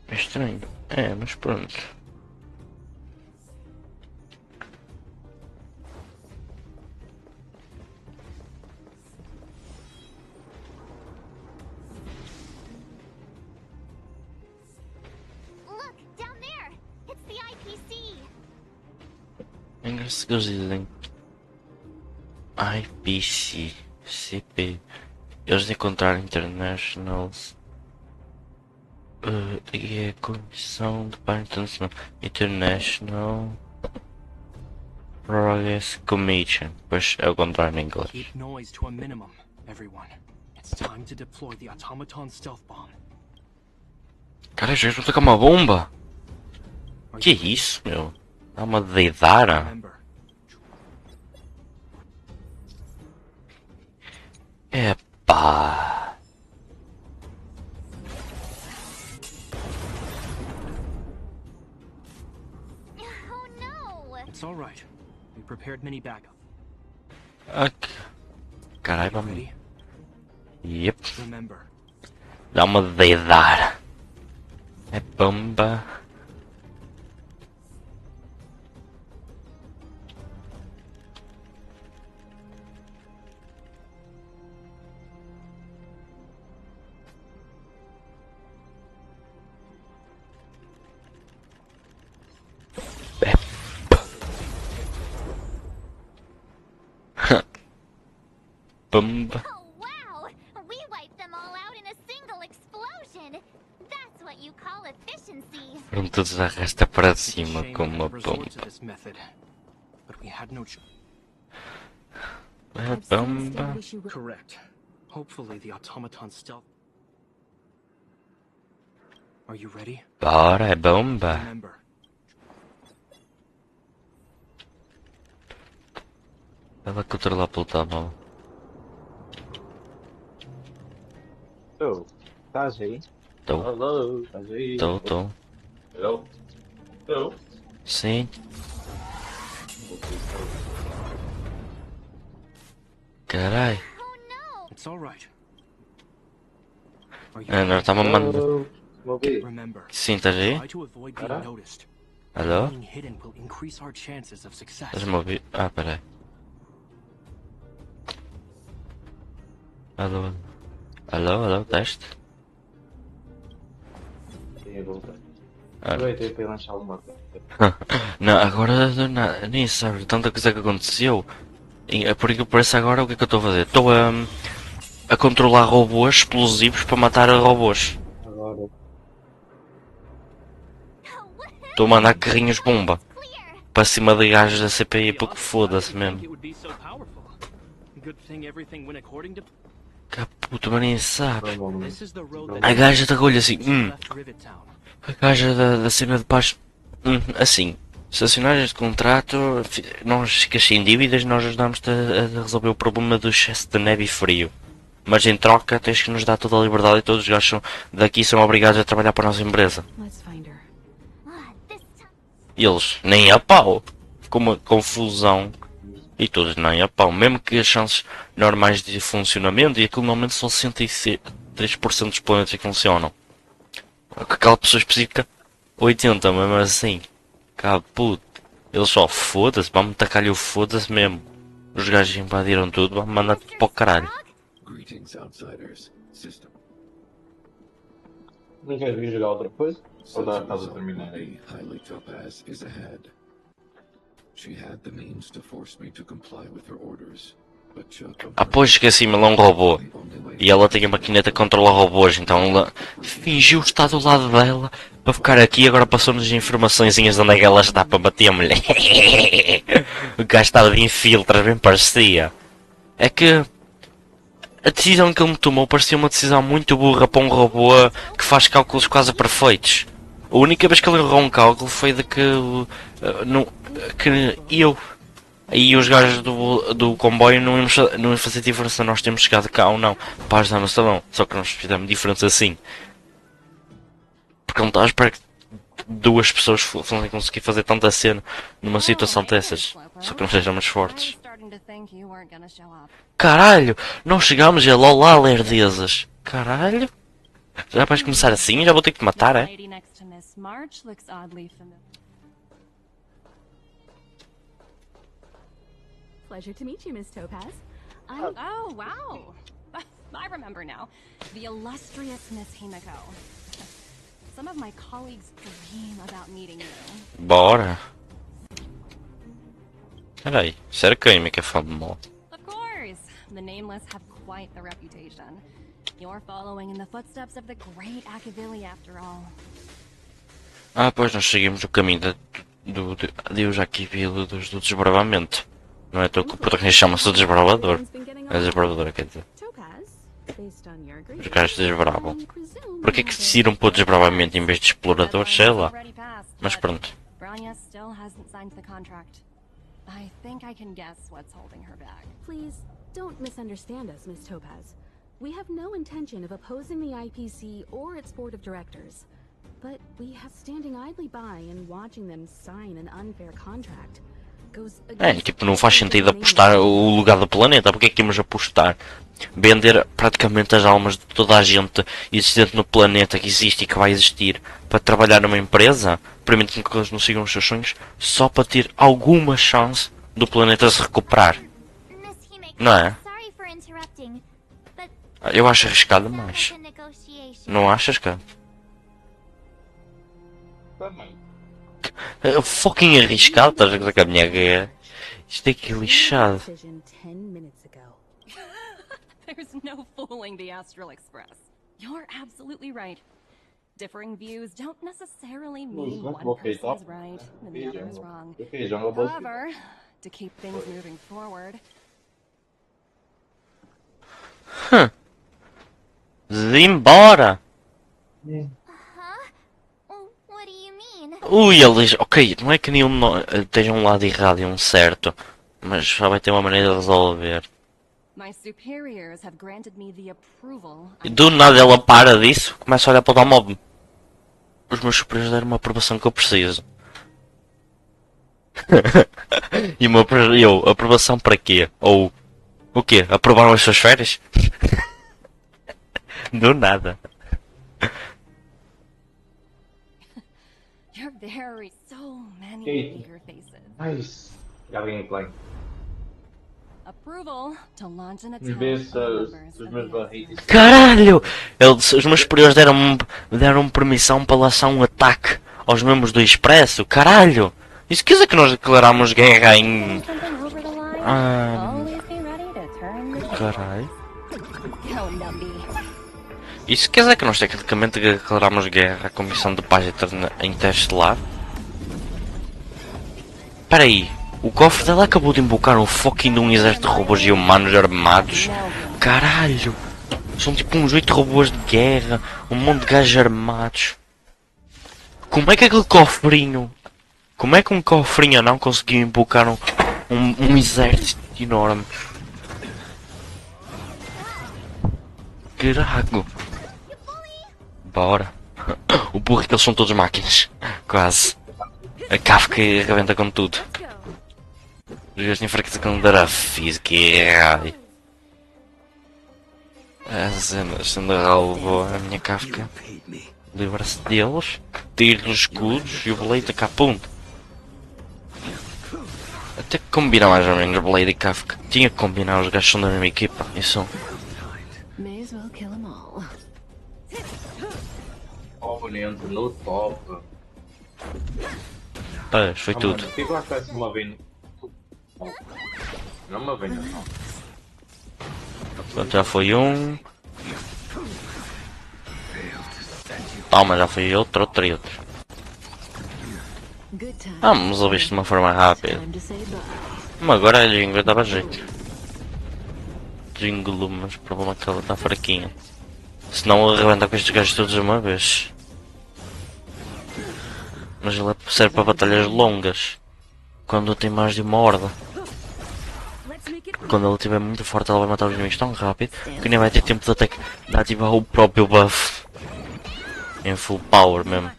É estranho. É, mas pronto. É engraçado que eles dizem IPC, CP. Eles encontraram internationals. E é a Comissão de Paz Internacional. International Progress Commission. Pois é o contrário em inglês. Keep noise to a minimum, everyone. It's time to deploy the automaton stealth bomb. Cara, já vão tacar uma bomba? Que é isso, meu? Dá uma deidara. Epá. It's all right. We prepared mini backup. Ok. Caralho, vamos. Yep. Remember. Dá uma deidara. É bomba. Bomba. Oh wow! We wiped them all out in a single explosion. That's what you call efficiency. Foram todos a arrasta para cima com uma bomba. É bomba. Correct. Hopefully the automaton stealth. Are you ready? Bora, é bomba. Remember. Ela controla pelo tamanho. Tô, estás aí? Tô. Alô, estás aí? Tô. Tô. Sim. Carai. It's all right. Agora tá mamando. Remember. Sim, estás aí? Try to avoid being noticed. Alô? Being hidden will increase our chances of success. Estás-me a ouvir? Ah, peraí. Alô? Alô, alô, teste? Sim, eu voltei. Ah. Aproveitei para ir lanchar alguma coisa. Não, agora nem sabes tanta coisa que aconteceu. Por que parece agora o que é que eu estou a fazer? Estou a controlar robôs explosivos para matar robôs. Agora. Estou a mandar carrinhos bomba para cima de gajos da CPI porque foda-se mesmo. Que puto, mas nem sabe. A gaja tacou-lhe assim. A gaja da cena de paz. Assim. Se assinares este contrato, nós ficas sem dívidas, nós ajudamos-te a resolver o problema do excesso de neve e frio. Mas em troca tens que nos dar toda a liberdade e todos os gajos daqui são obrigados a trabalhar para a nossa empresa. E eles, nem a pau. Com uma confusão. E todos nem a pau. Mesmo que as chances normais de funcionamento, e aquilo normalmente são 63% dos planetas que funcionam. Aquela pessoa específica, 80%, mesmo assim. Cá puto. Eles só foda-se, vamos tacar-lhe o foda-se mesmo. Os gajos invadiram tudo, vamos mandar tudo para o caralho. Greetings, outsiders. System. Não queres vir jogar outra coisa? Ou Such a estás a result terminar aí? me, highly Topaz is ahead. She had the means to force me to comply with her orders, but Chuck Pois esqueci-me, ela é um robô. E ela tem a maquineta que controla robôs, então ela fingiu estar do lado dela para ficar aqui e agora passou-nos informaçõezinhas de onde é que ela está para bater a mulher. O gajo estava de infiltras, bem parecia. É que a decisão que ele me tomou parecia uma decisão muito burra para um robô que faz cálculos quase perfeitos. A única vez que ele errou um cálculo foi de que, que eu e os gajos do comboio não íamos fazer diferença, nós temos chegado cá ou não para ajudar no salão, só que nós fizemos diferença assim. Porque não estava a esperar que duas pessoas fossem conseguir fazer tanta cena numa situação dessas, só que não sejamos fortes. Caralho, não chegámos a lá lerdezas. Caralho, já vais começar assim? Já vou ter que te matar, é? Pleasure to meet you, Miss Topaz. Oh, wow. I remember now. The illustrious Miss Himiko. Some of my colleagues dream about meeting you. Bora. Peraí, sério que a Amy quer falar mal? Of course. The Nameless have quite the reputation. You're following in the footsteps of the great Akavili after all. Pois nós seguimos o caminho do Deus Akavili do desbravamento. Não é tu que o protagonista chama-se o desbravador. É desbravador, quer dizer. Os gajos desbravam. Porquê que decidiram pôr desbravamento em vez de explorador? Sei lá. Mas pronto. I think I can guess what's holding her back. Please, don't misunderstand us, Miss Topaz. We have no intention of opposing the IPC or its board of directors. But we have standing idly by and watching them sign an unfair contract. Tipo, não faz sentido apostar o lugar do planeta. Porque é que íamos apostar? Vender praticamente as almas de toda a gente existente no planeta que existe e que vai existir para trabalhar numa empresa, permitindo que eles não sigam os seus sonhos, só para ter alguma chance do planeta se recuperar. Não é? Eu acho arriscado demais. Não achas, cara? Também. Fucking arriscado, estás a dizer que a minha guerra. Isto é que é lixado. There's no fooling the Astral Express. You're absolutely right. Differing views don't necessarily mean one person is right and the other is wrong. However, to keep things moving forward. Embora! Ui, eles. Ok, não é que nenhum esteja um lado errado e um certo, mas só vai ter uma maneira de resolver. E do nada ela para disso, começa a olhar para o telemóvel. Os meus superiores deram uma aprovação que eu preciso. E eu, aprovação para quê? Ou o quê? Aprovaram as suas férias? Do nada. Nice. Já alguém play. Approval to launch an Vê attack se on os members of meus the barris. Caralho! Os meus superiores deram permissão para lançar um ataque aos membros do Expresso. Caralho! Isso quer dizer que nós declaramos guerra em... something over the line. Ah, Always be ready to turn the caralho. Go, Numby. Isso quer dizer que nós tecnicamente declaramos guerra à Comissão de Paz Interestelar? Espera aí, o cofre dela acabou de invocar um fucking de um exército de robôs e humanos armados? Caralho! São tipo uns 8 robôs de guerra, um monte de gajos armados. Como é que aquele cofrinho... Como é que um cofrinho não conseguiu invocar um exército enorme? Caraca! Bora! O burro é que eles são todos máquinas. Quase. A Kafka arrebenta com tudo. Os gajos têm fraqueza com a física e a cena salvou a minha Kafka. Livra-se deles, tira os escudos e o Blade taca a ponta. Até que combina mais ou menos Blade e Kafka. Tinha que combinar, os gajos são da mesma equipa. E são. May as well kill 'em all. Oponente no top. Pois, foi tudo. Mano, fico à espera de uma vez. Não uma vez, não. Pronto, já foi um. Toma, já foi outro. Good time. Vamos resolver isto de uma forma rápida. Time to say bye. Mas agora a Jingle dava jeito. Jingle, mas o problema é que ela está fraquinha. Senão arrebenta com estes gajos todos de uma vez. Mas ela serve para batalhas longas. Quando tem mais de uma horda. Quando ela estiver muito forte, ela vai matar os inimigos tão rápido que nem vai ter tempo de ataque de ativar o próprio buff. Em full power mesmo.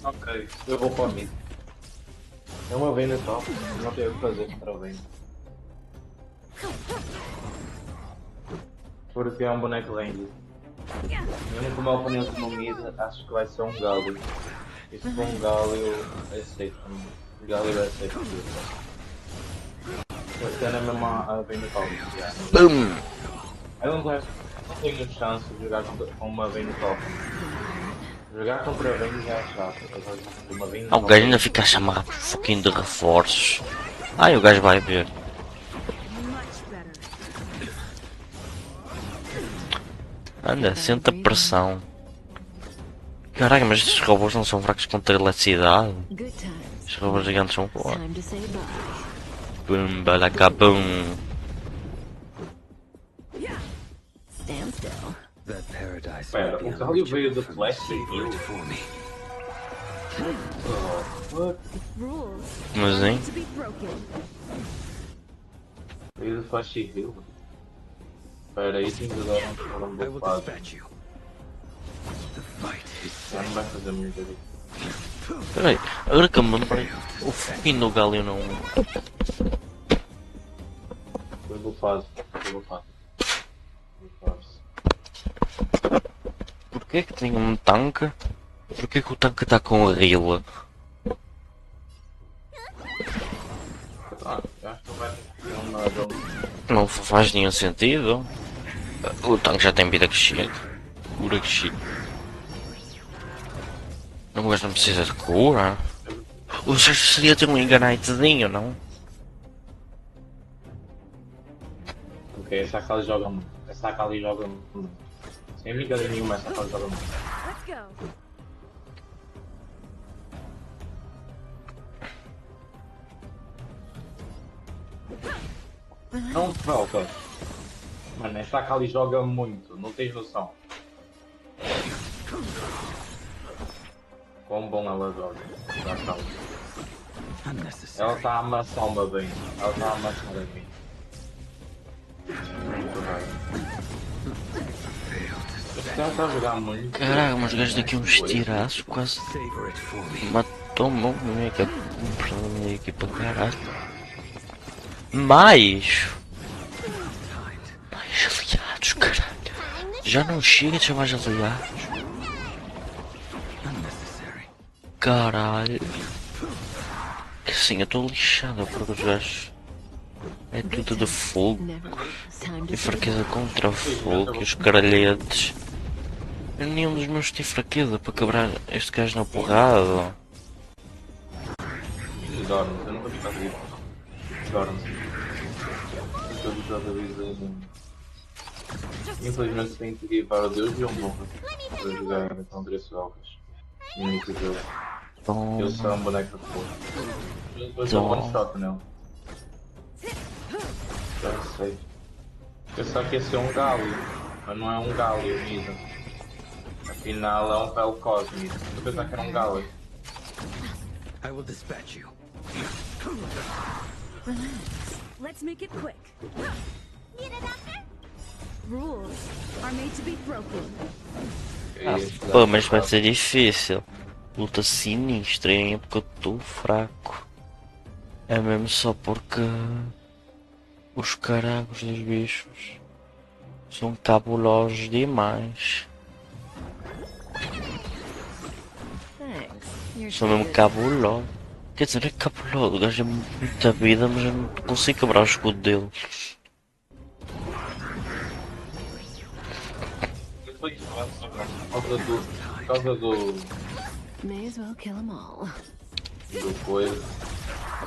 Ok, eu vou para mim. É uma venda só, não tenho o que fazer contra a venda. Porque é um boneco range. Mesmo como é o oponente no mid, acho que vai ser um Galio. E se for um Galio, é safe. Galio é safe. Vai ser na mesma venda top. BUM! Eu não tenho chance de jogar com uma venda top. Jogar contra a Vayne já é chato. O gajo ainda fica a chamar um pouquinho de reforços. Ai, o gajo vai ver. Anda, senta pressão. Caraca, mas estes robôs não são fracos contra a eletricidade. Good times. Estes robôs gigantes são fortes. Time to say bye. Bum, balacabum. Stand still. That paradise Espera, o Galio veio do Flash e viu. for me. Rules Mas hein? to be broken. Veio do Flash e viu. Espera aí, tem que dar um I will bufado. dispatch you. The fight is Já não vai fazer muita diferença. Peraí, agora que eu me lembrei, o fim do Galio não. Foi bufado. Foi bufado. Porquê que tem um tanque? Porquê que o tanque está com a raill? Ah, acho que vai ter uma. Não faz nenhum sentido. O tanque já tem vida que chega. Cura que chega. O gajo não precisa de cura. O certo seria ter um enganitezinho, não? Ok, essa Akali joga muito. Essa Akali joga muito. Sem brincadeira nenhuma, essa Akali joga muito. Let's go. Não troca. Mano, essa Akali joga muito, não tens noção. Quão bom ela joga. Essa Akali. Ela está a amassar uma bem. Ela está a amassar a bem. Muito raro. Ela está a jogar muito. Caraca, mas gajos daqui uns tiraços quase matou-me a minha equipa, caralho. Mais aliados, caralho. Já não chega de chamar de aliados. Caralho. assim, eu estou lixado porque os gajos é tudo de fogo e fraqueza contra fogo e os caralhetes. Nenhum dos meus tem fraqueza para quebrar este gajo na porrada. Dorme, eu nunca vi fazer isso. Dorme. Nunca vi fazer isso. Infelizmente tenho que ir para o Deus e eu morro para jogar contra esses alvos. No início dele. Eu sou um boneco de fogo. Eu sou one shot nele. Já sei. Pensava que ia ser um galho, mas não é um galho, Misa. Afinal é um véu cósmico. Eu pensava que era um galho. I will dispatch you. Relax. Let's make it quick. Rules are made to be broken. Pô, mas vai ser difícil. Luta sinistra, hein? Porque eu estou fraco. É mesmo só porque os caragos dos bichos são cabulosos demais. São mesmo cabulosos. Quer dizer, é cabuloso. O gajo é muita vida, mas eu não consigo quebrar o escudo dele. Por causa do May as well kill them all. do coisa.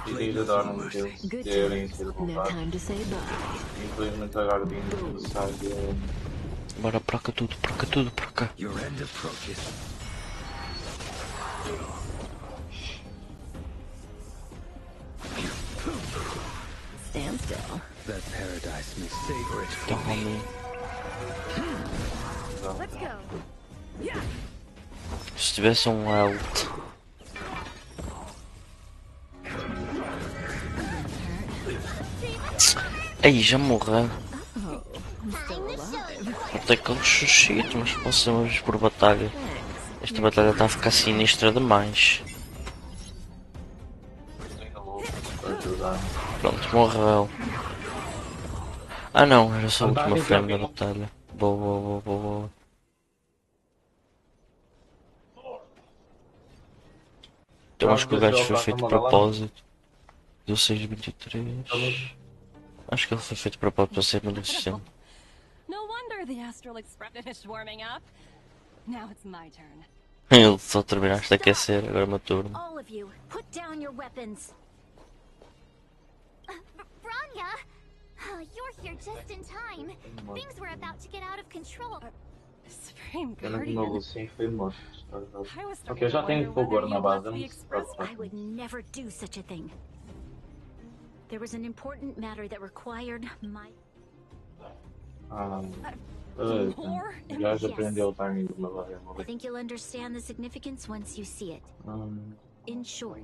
Dizem que dormem deles querem ser No voltados. time to say bye. Infelizmente agora tenho que começar a... Bora para cá tudo, para cá tudo, para cá. Your end approaches. Stand still. That paradise may savor it for Toma me. Let's go. Se tivesse um alt. Aí já morreu. Até que eu ressuscito, mas posso ser uma vez por batalha. Esta batalha está a ficar sinistra demais. Pronto, morreu. Ah não, era só a última frame da batalha. Boa, boa, boa, boa, boa. Então acho que o gajo foi feito de propósito. Deu 6,23. Acho que ele foi feito de propósito para ser muito resistente. No wonder the Astral Express finished warming up. Now it's my turn. Ele só terminaste de aquecer, agora é o meu turno. All of you, put down your weapons. Branya! You're here just in time. Things were about to get out of control. Supreme Eu não Guardian. assim foi morto. I was Ok, eu já tenho fogo na base. the Não se Express. I would never do such a thing. There was an important matter that required my... More Já aprendeu o timing do meu I barril. think you'll understand the significance once you see it. In short,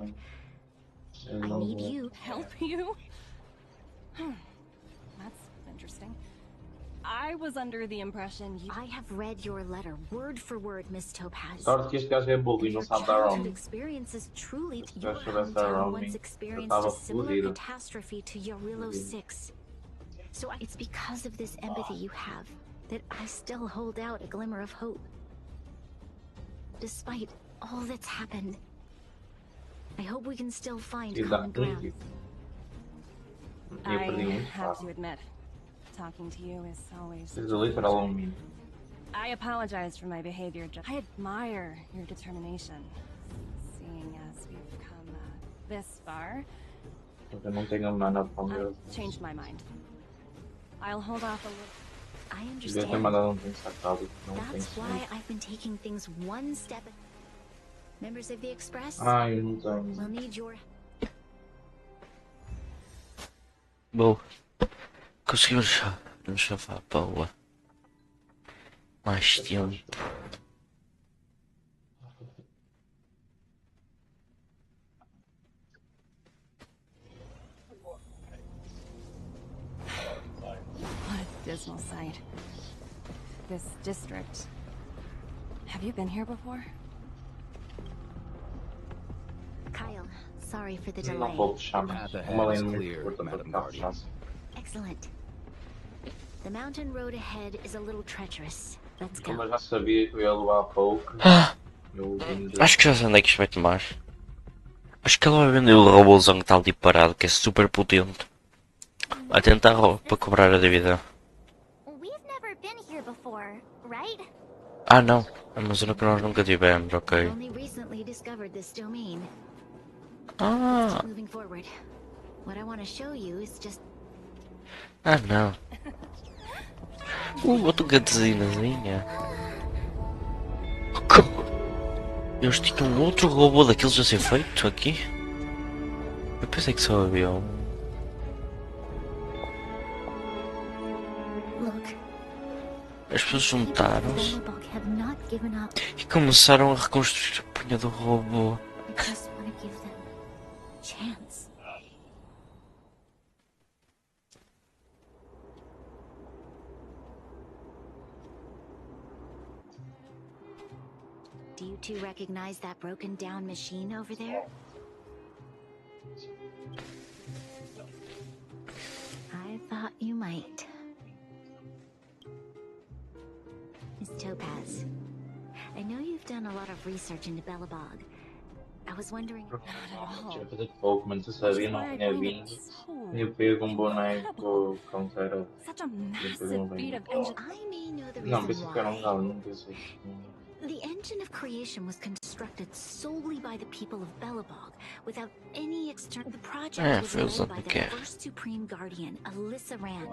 I need you. Help you? That's interesting. I was under the impression you... I have read your letter word for word, Miss Topaz. Sorte que este gajo é burro e If não your sabe dar childhood roaming. experience is truly... Se Your eu soubesse dar hometown roaming, once eu experienced tava a similar fodido. catastrophe to Yarillo 6. So it's because of this empathy you have that I still hold out a glimmer of hope. Despite all that's happened, I hope we can still find common ground. Eu perdi I muito have to fácil. admit, talking to you is always... Preciso literal um mínimo. I apologize for my behavior. I admire your determination, seeing as we've come this far. Eu não tenho mana para o I meu. changed my mind. I'll hold off a little. I Devia ter understand. mandado um sacado. Não tem That's why sentido. I've been taking things one step at... Members of the Express Ai, eu não tenho. will need your... Boa. Conseguimos nos chavar para boa. Mais tempo. What a dismal sight. This district. Have you been here before? Kyle, sorry for the Não delay. vou puxar mais. Uma lane muito curta para ficar puxado. Excellent. The mountain road ahead is a little treacherous. Let's Como eu go. já sabia que eu ia levar pouco, eu vim de... Acho que já sei onde é que isto vai tomar. Acho que ela vai vender o robôzão que está ali parado, que é super potente. A tentar para cobrar a dívida. We've never been here before, right? Ah não, é uma zona que nós nunca tivemos, ok. Only recently discovered this domain. Ah, Let's keep moving forward. What I want to show you is just ah não. Outra gatezinha. Eles tinham um outro robô daqueles a ser feito aqui? Eu pensei que só havia um. look. As pessoas juntaram-se Belobog have not given up. e começaram a reconstruir a punha do robô. I just want to give them a chance. Do you two recognize that broken down machine over there? I thought you might. Miss Topaz, I know you've done a lot of research into Belobog. I was wondering... Tinha feito pouco, mas eu sabia, não tinha vindo. E eu pego um boneco com cara. Such a massive feat of engine. I may know the Não, reason pensei que era why. galo, não pensei. The engine of creation was constructed solely by the people of Belobog, without any external... The project was led by the first Supreme Guardian, Alyssa Rand,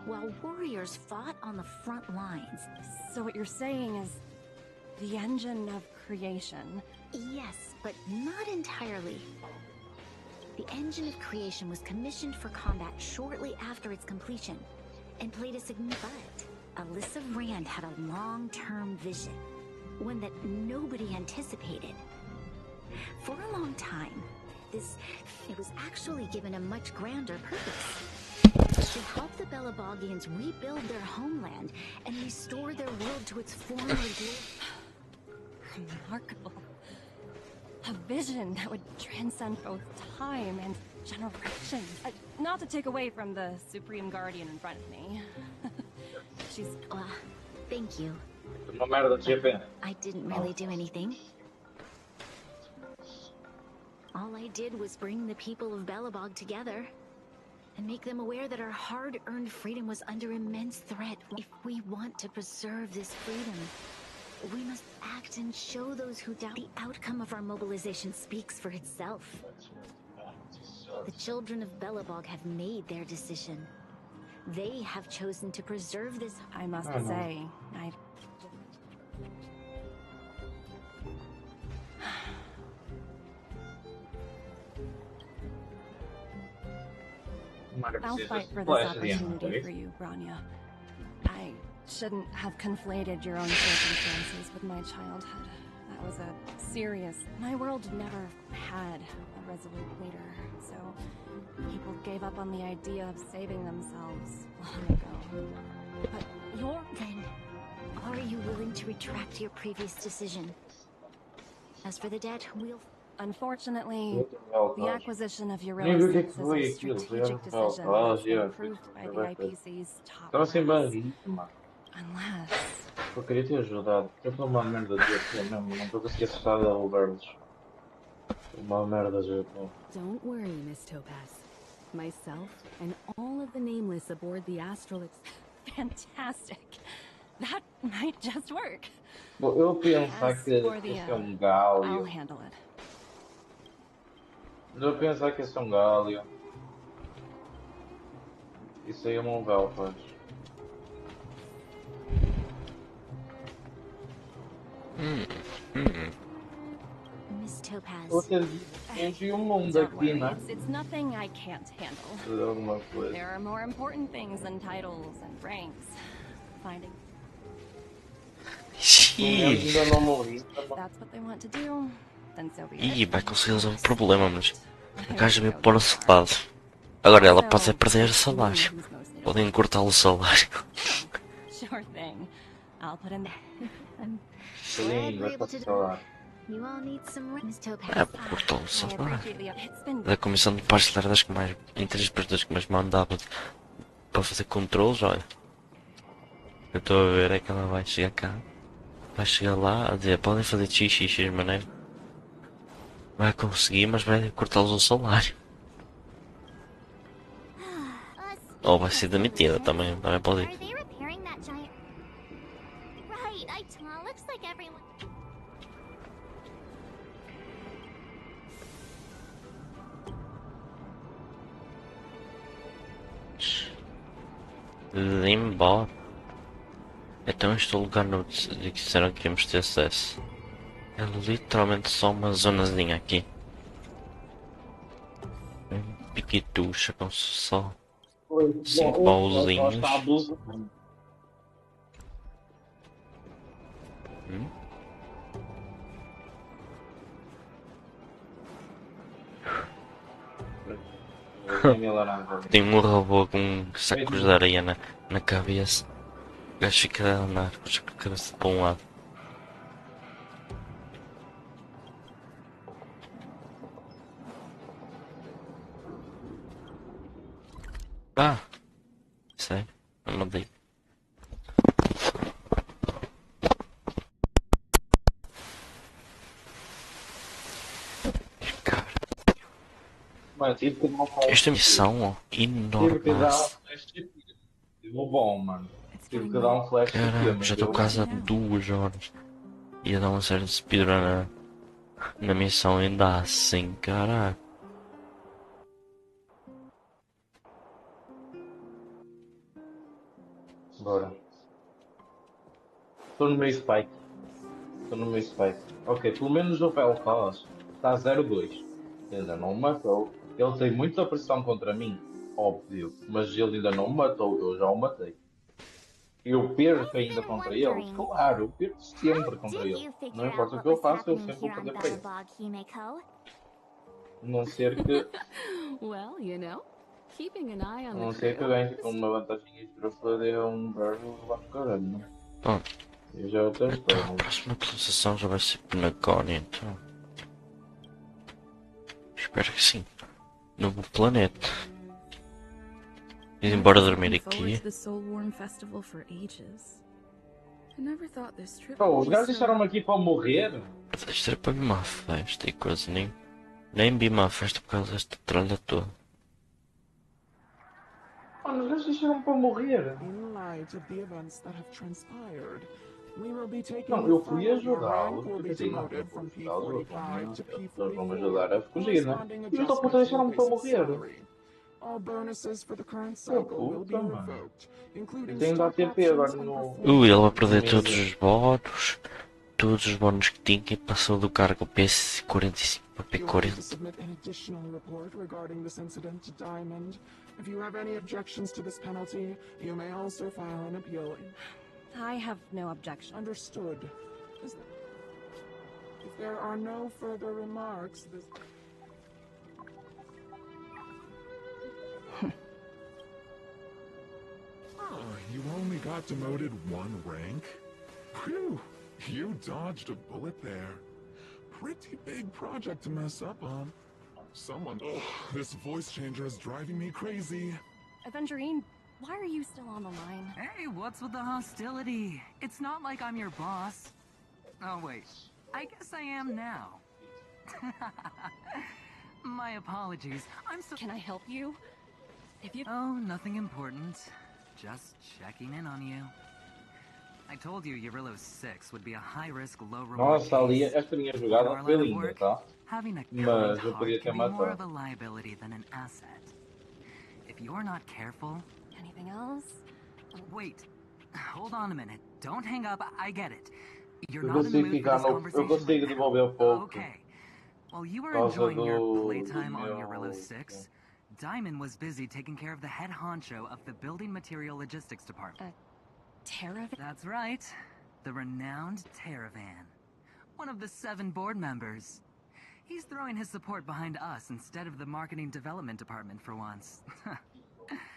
while warriors fought on the front lines. So what you're saying is the engine of creation. Yes, but not entirely. The engine of creation was commissioned for combat shortly after its completion, and played a significant... But Alyssa Rand had a long-term vision, one that nobody anticipated. For a long time, it was actually given a much grander purpose. To help the Belobogians rebuild their homeland and restore their world to its former glory. Remarkable. A vision that would transcend both time and generations. Not to take away from the Supreme Guardian in front of me. She's... thank you. Uma merda de GP. I didn't really do anything. All I did was bring the people of Belobog together and make them aware that our hard-earned freedom was under immense threat. If we want to preserve this freedom, we must act and show those who doubt. The outcome of our mobilization speaks for itself. The children of Belobog have made their decision. They have chosen to preserve this. I must say, I'll fight for this opportunity for you, Branya. I shouldn't have conflated your own circumstances with my childhood. That was a serious... My world never had a resolute leader, so people gave up on the idea of saving themselves long ago. But you're... Then, are you willing to retract your previous decision? As for the debt, we'll... Unfortunately, the acquisition of Eurilla 6 is a strategic decision that's been approved by the IPC's top brass. Unless... Eu queria ter ajudado. Eu tô uma merda de GP mesmo, não estou a conseguir assustar a derrubar-los. Uma merda de GP. Don't worry, Miss Topaz. Myself and all of the nameless aboard the Astral... Fantastic. That might just work. Bom, eu pensar que esse é um galho. I'll handle it. Eu pensar que esse é um galho. Isso aí é um véu, pois. Miss Topaz. Vocês enchem o mundo aqui, né? It's nothing I can't handle. Alguma coisa. There are more important things than titles and ranks. Finding... Ainda não morri. That's what they want to do. Then so be Ih, it. vai conseguir resolver o problema, mas a gaja veio pôr o salário. Agora ela pode perder o salário. Podem cortar o salário. Sure thing. I'll put in Sim, vai passar o salário. You all need some Miss Topaz. É, cortou o salário. Da comissão de parcelar das que mais... Entre as pessoas que mais mandava para fazer controles, olha. Eu estou a ver é que ela vai chegar cá. Vai chegar lá a dizer, podem fazer x, maneiro. Vai conseguir, mas vai cortá-los o salário. Ou vai ser demitida também pode ir. Are they repairing that giant? Right, looks like everyone. Embora. Então este lugar no que disseram que íamos ter acesso. É literalmente só uma zonazinha aqui. Bem piquitucha com só 5 baúzinhos. Está abusando. Tem um robô com sacos de areia na cabeça. O gajo fica a andar com a cabeça para um lado. Ah! Sério? Não mandei. Cara. Mano, tive que dar Esta missão, ó, enorme. Tive que dar um flash de filme. Tive bom, mano. Tive que dar um flash de Caramba, filme. já estou quase há 2 horas. Ia dar uma série de speedrun na missão ainda assim, caraca. Bora. Estou no meio spike. Ok, pelo menos o Pelcos está 0-2. Ainda não me matou. Ele tem muita pressão contra mim, óbvio. Mas ele ainda não me matou, eu já o matei. Eu perco ainda contra ele? Claro, eu perco sempre contra ele. Não importa o que eu faça, eu sempre vou perder para ele. A não ser que. Well, you know, keeping an eye A on não the ser que eu crew. ganhe com uma vantagem extra para dar um barrel lá para caralho, não é? Bom, Eu já o testei. então a próxima atualização já vai ser Penacónia, então. Espero que sim. Novo planeta. E embora dormir aqui. Oh, os gajos deixaram-me aqui para morrer? Isto era para vir uma festa e coisa, nem vi uma festa por causa desta tralha toda. Mano, os gajos deixaram-me para morrer. Não, eu fui ajudá-los. Eles vão me ajudar a fugir, né? E os da puta deixaram-me para morrer. Puta, mano. Eu tenho de ATP agora no. Ele vai perder todos os bónus que tinha e passou do cargo PS45 para P40. If you have any objections to this penalty, you may also file an appeal. I have no objection. Understood. If there are no further remarks, this... Oh, you only got demoted 1 rank? Phew, you dodged a bullet there. Pretty big project to mess up on. This voice changer is driving me crazy. Aventurine, why are you still on the line? Hey, what's with the hostility? It's not like I'm your boss. Oh, wait. I guess I am now. My apologies. I'm so... Can I help you? Oh, nothing important. Just checking in on you. I told you Eurillo 6 would be a high-risk, low-reward Nossa, ali, esta minha jogada foi linda, tá? Having a Mas kind eu podia heart ter can be more of matado. a liability than an asset. If you're not careful... Anything else? Wait. Hold on a minute. Don't hang up. I get it. You're Eu not in the consigo mood for ficar this no. Eu conversation consigo right now. desenvolver um pouco. Okay. While you were Por causa enjoying your do playtime on meu- Eurillo 6, Diamond was busy taking care of the head honcho of the Building Material Logistics Department. Taravan? That's right. The renowned Taravan. One of the 7 board members. He's throwing his support behind us instead of the Marketing Development Department for once.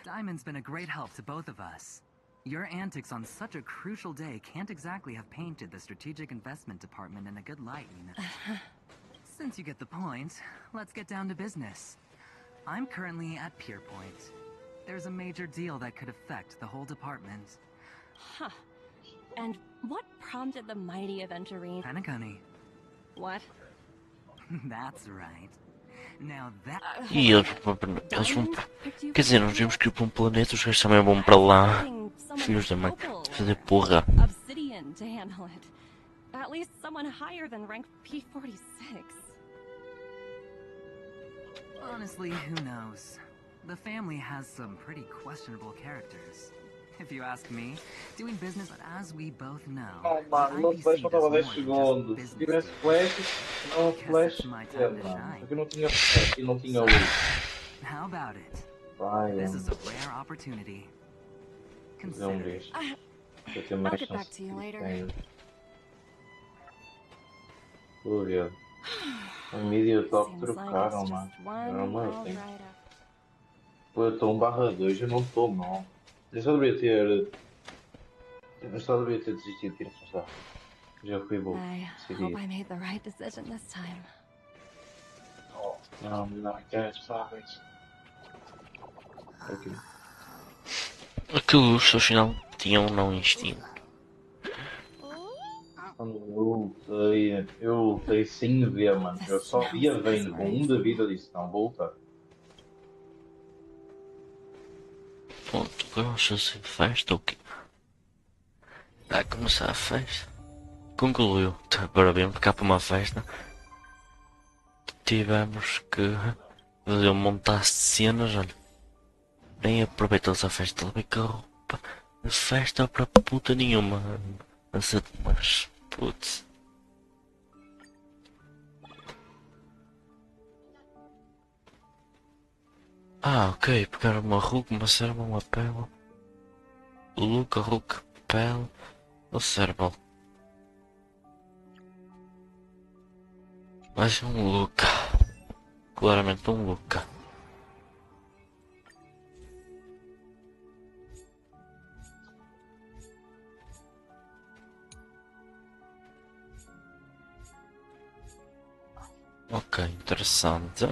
Diamond's been a great help to both of us. Your antics on such a crucial day can't exactly have painted the Strategic Investment Department in a good light, you know. Since you get the point, let's get down to business. I'm currently at Pier Point. There's a major deal that could affect the whole department. Huh. And what prompted the mighty Aventurine? Penacony. What? That's right. Now that... E eles vão. Quer dizer, nós vimos que ir para um planeta, os gajos também vão para lá. Filhos da mãe. Fazer porra. Obsidian to handle it. At least someone higher than rank P46. Honestly, who knows? The family has some pretty questionable characters. If you ask me, doing business, but as we both know, Oh, mano, não flash faltava 10 segundos. Se tivesse flash, não flash. É, mano. Porque eu não tinha flash e não tinha luz. How about it? Vai, This is a rare opportunity. Consider it. Eu tenho mais chance de ter. Olha. O media top trocaram, mano. Não, assim. Pô, eu estou 1/2, eu não estou mal. Eu só deveria ter. Eu só deveria ter desistido de tirar esta. Já fui bom. I hope I made the right decision this time. Oh, não, queres sabes? Ok. Aquilo, os seus final tinham não instinto. Eu lutei sem ver, mano. Eu só via vendo com 1 de vida disse, não, vou lutar. Ponto, gosta-se de festa ou quê? Vai começar a festa. Concluiu. Para bem, cá para uma festa. Tivemos que fazer um montaço de cenas, olha. Nem aproveitou-se a festa, levei com a roupa de festa para puta nenhuma. Mas, putz. Ah, ok, pegar uma Rook, uma serva, uma pele. Luca, Rook, pele ou serval. Vai ser um Luca. Claramente um Luca. Ok, interessante.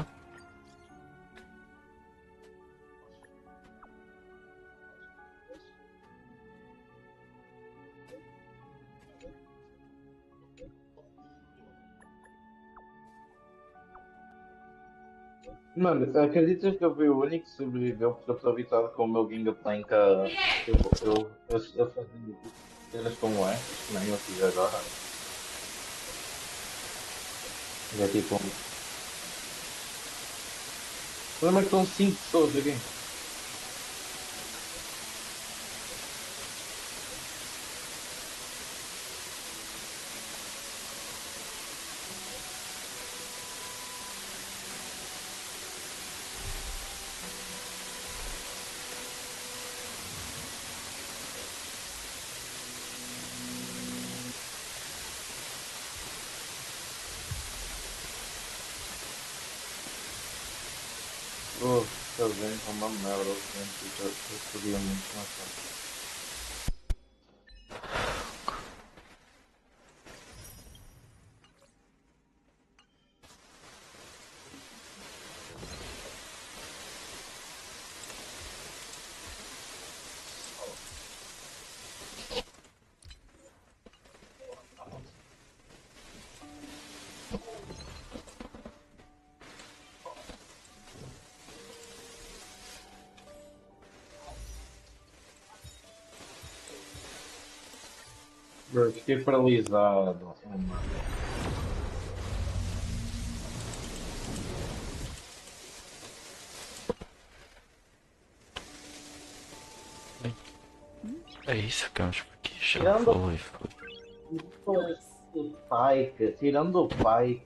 Mano, acreditas que eu fui o único que sobreviveu porque eu estou habituado com o meu gameplay que eu fazendo cenas como estas, que nem eu fiz agora. É tipo. Lembra que estão 5 pessoas aqui? Oh, está bem, com uma merda, eu podia muito mais fácil. Bro, fiquei paralisado. Oh, mano. É isso, ficamos por aqui. Já Tirando foi. o Pike, tirando o Pike.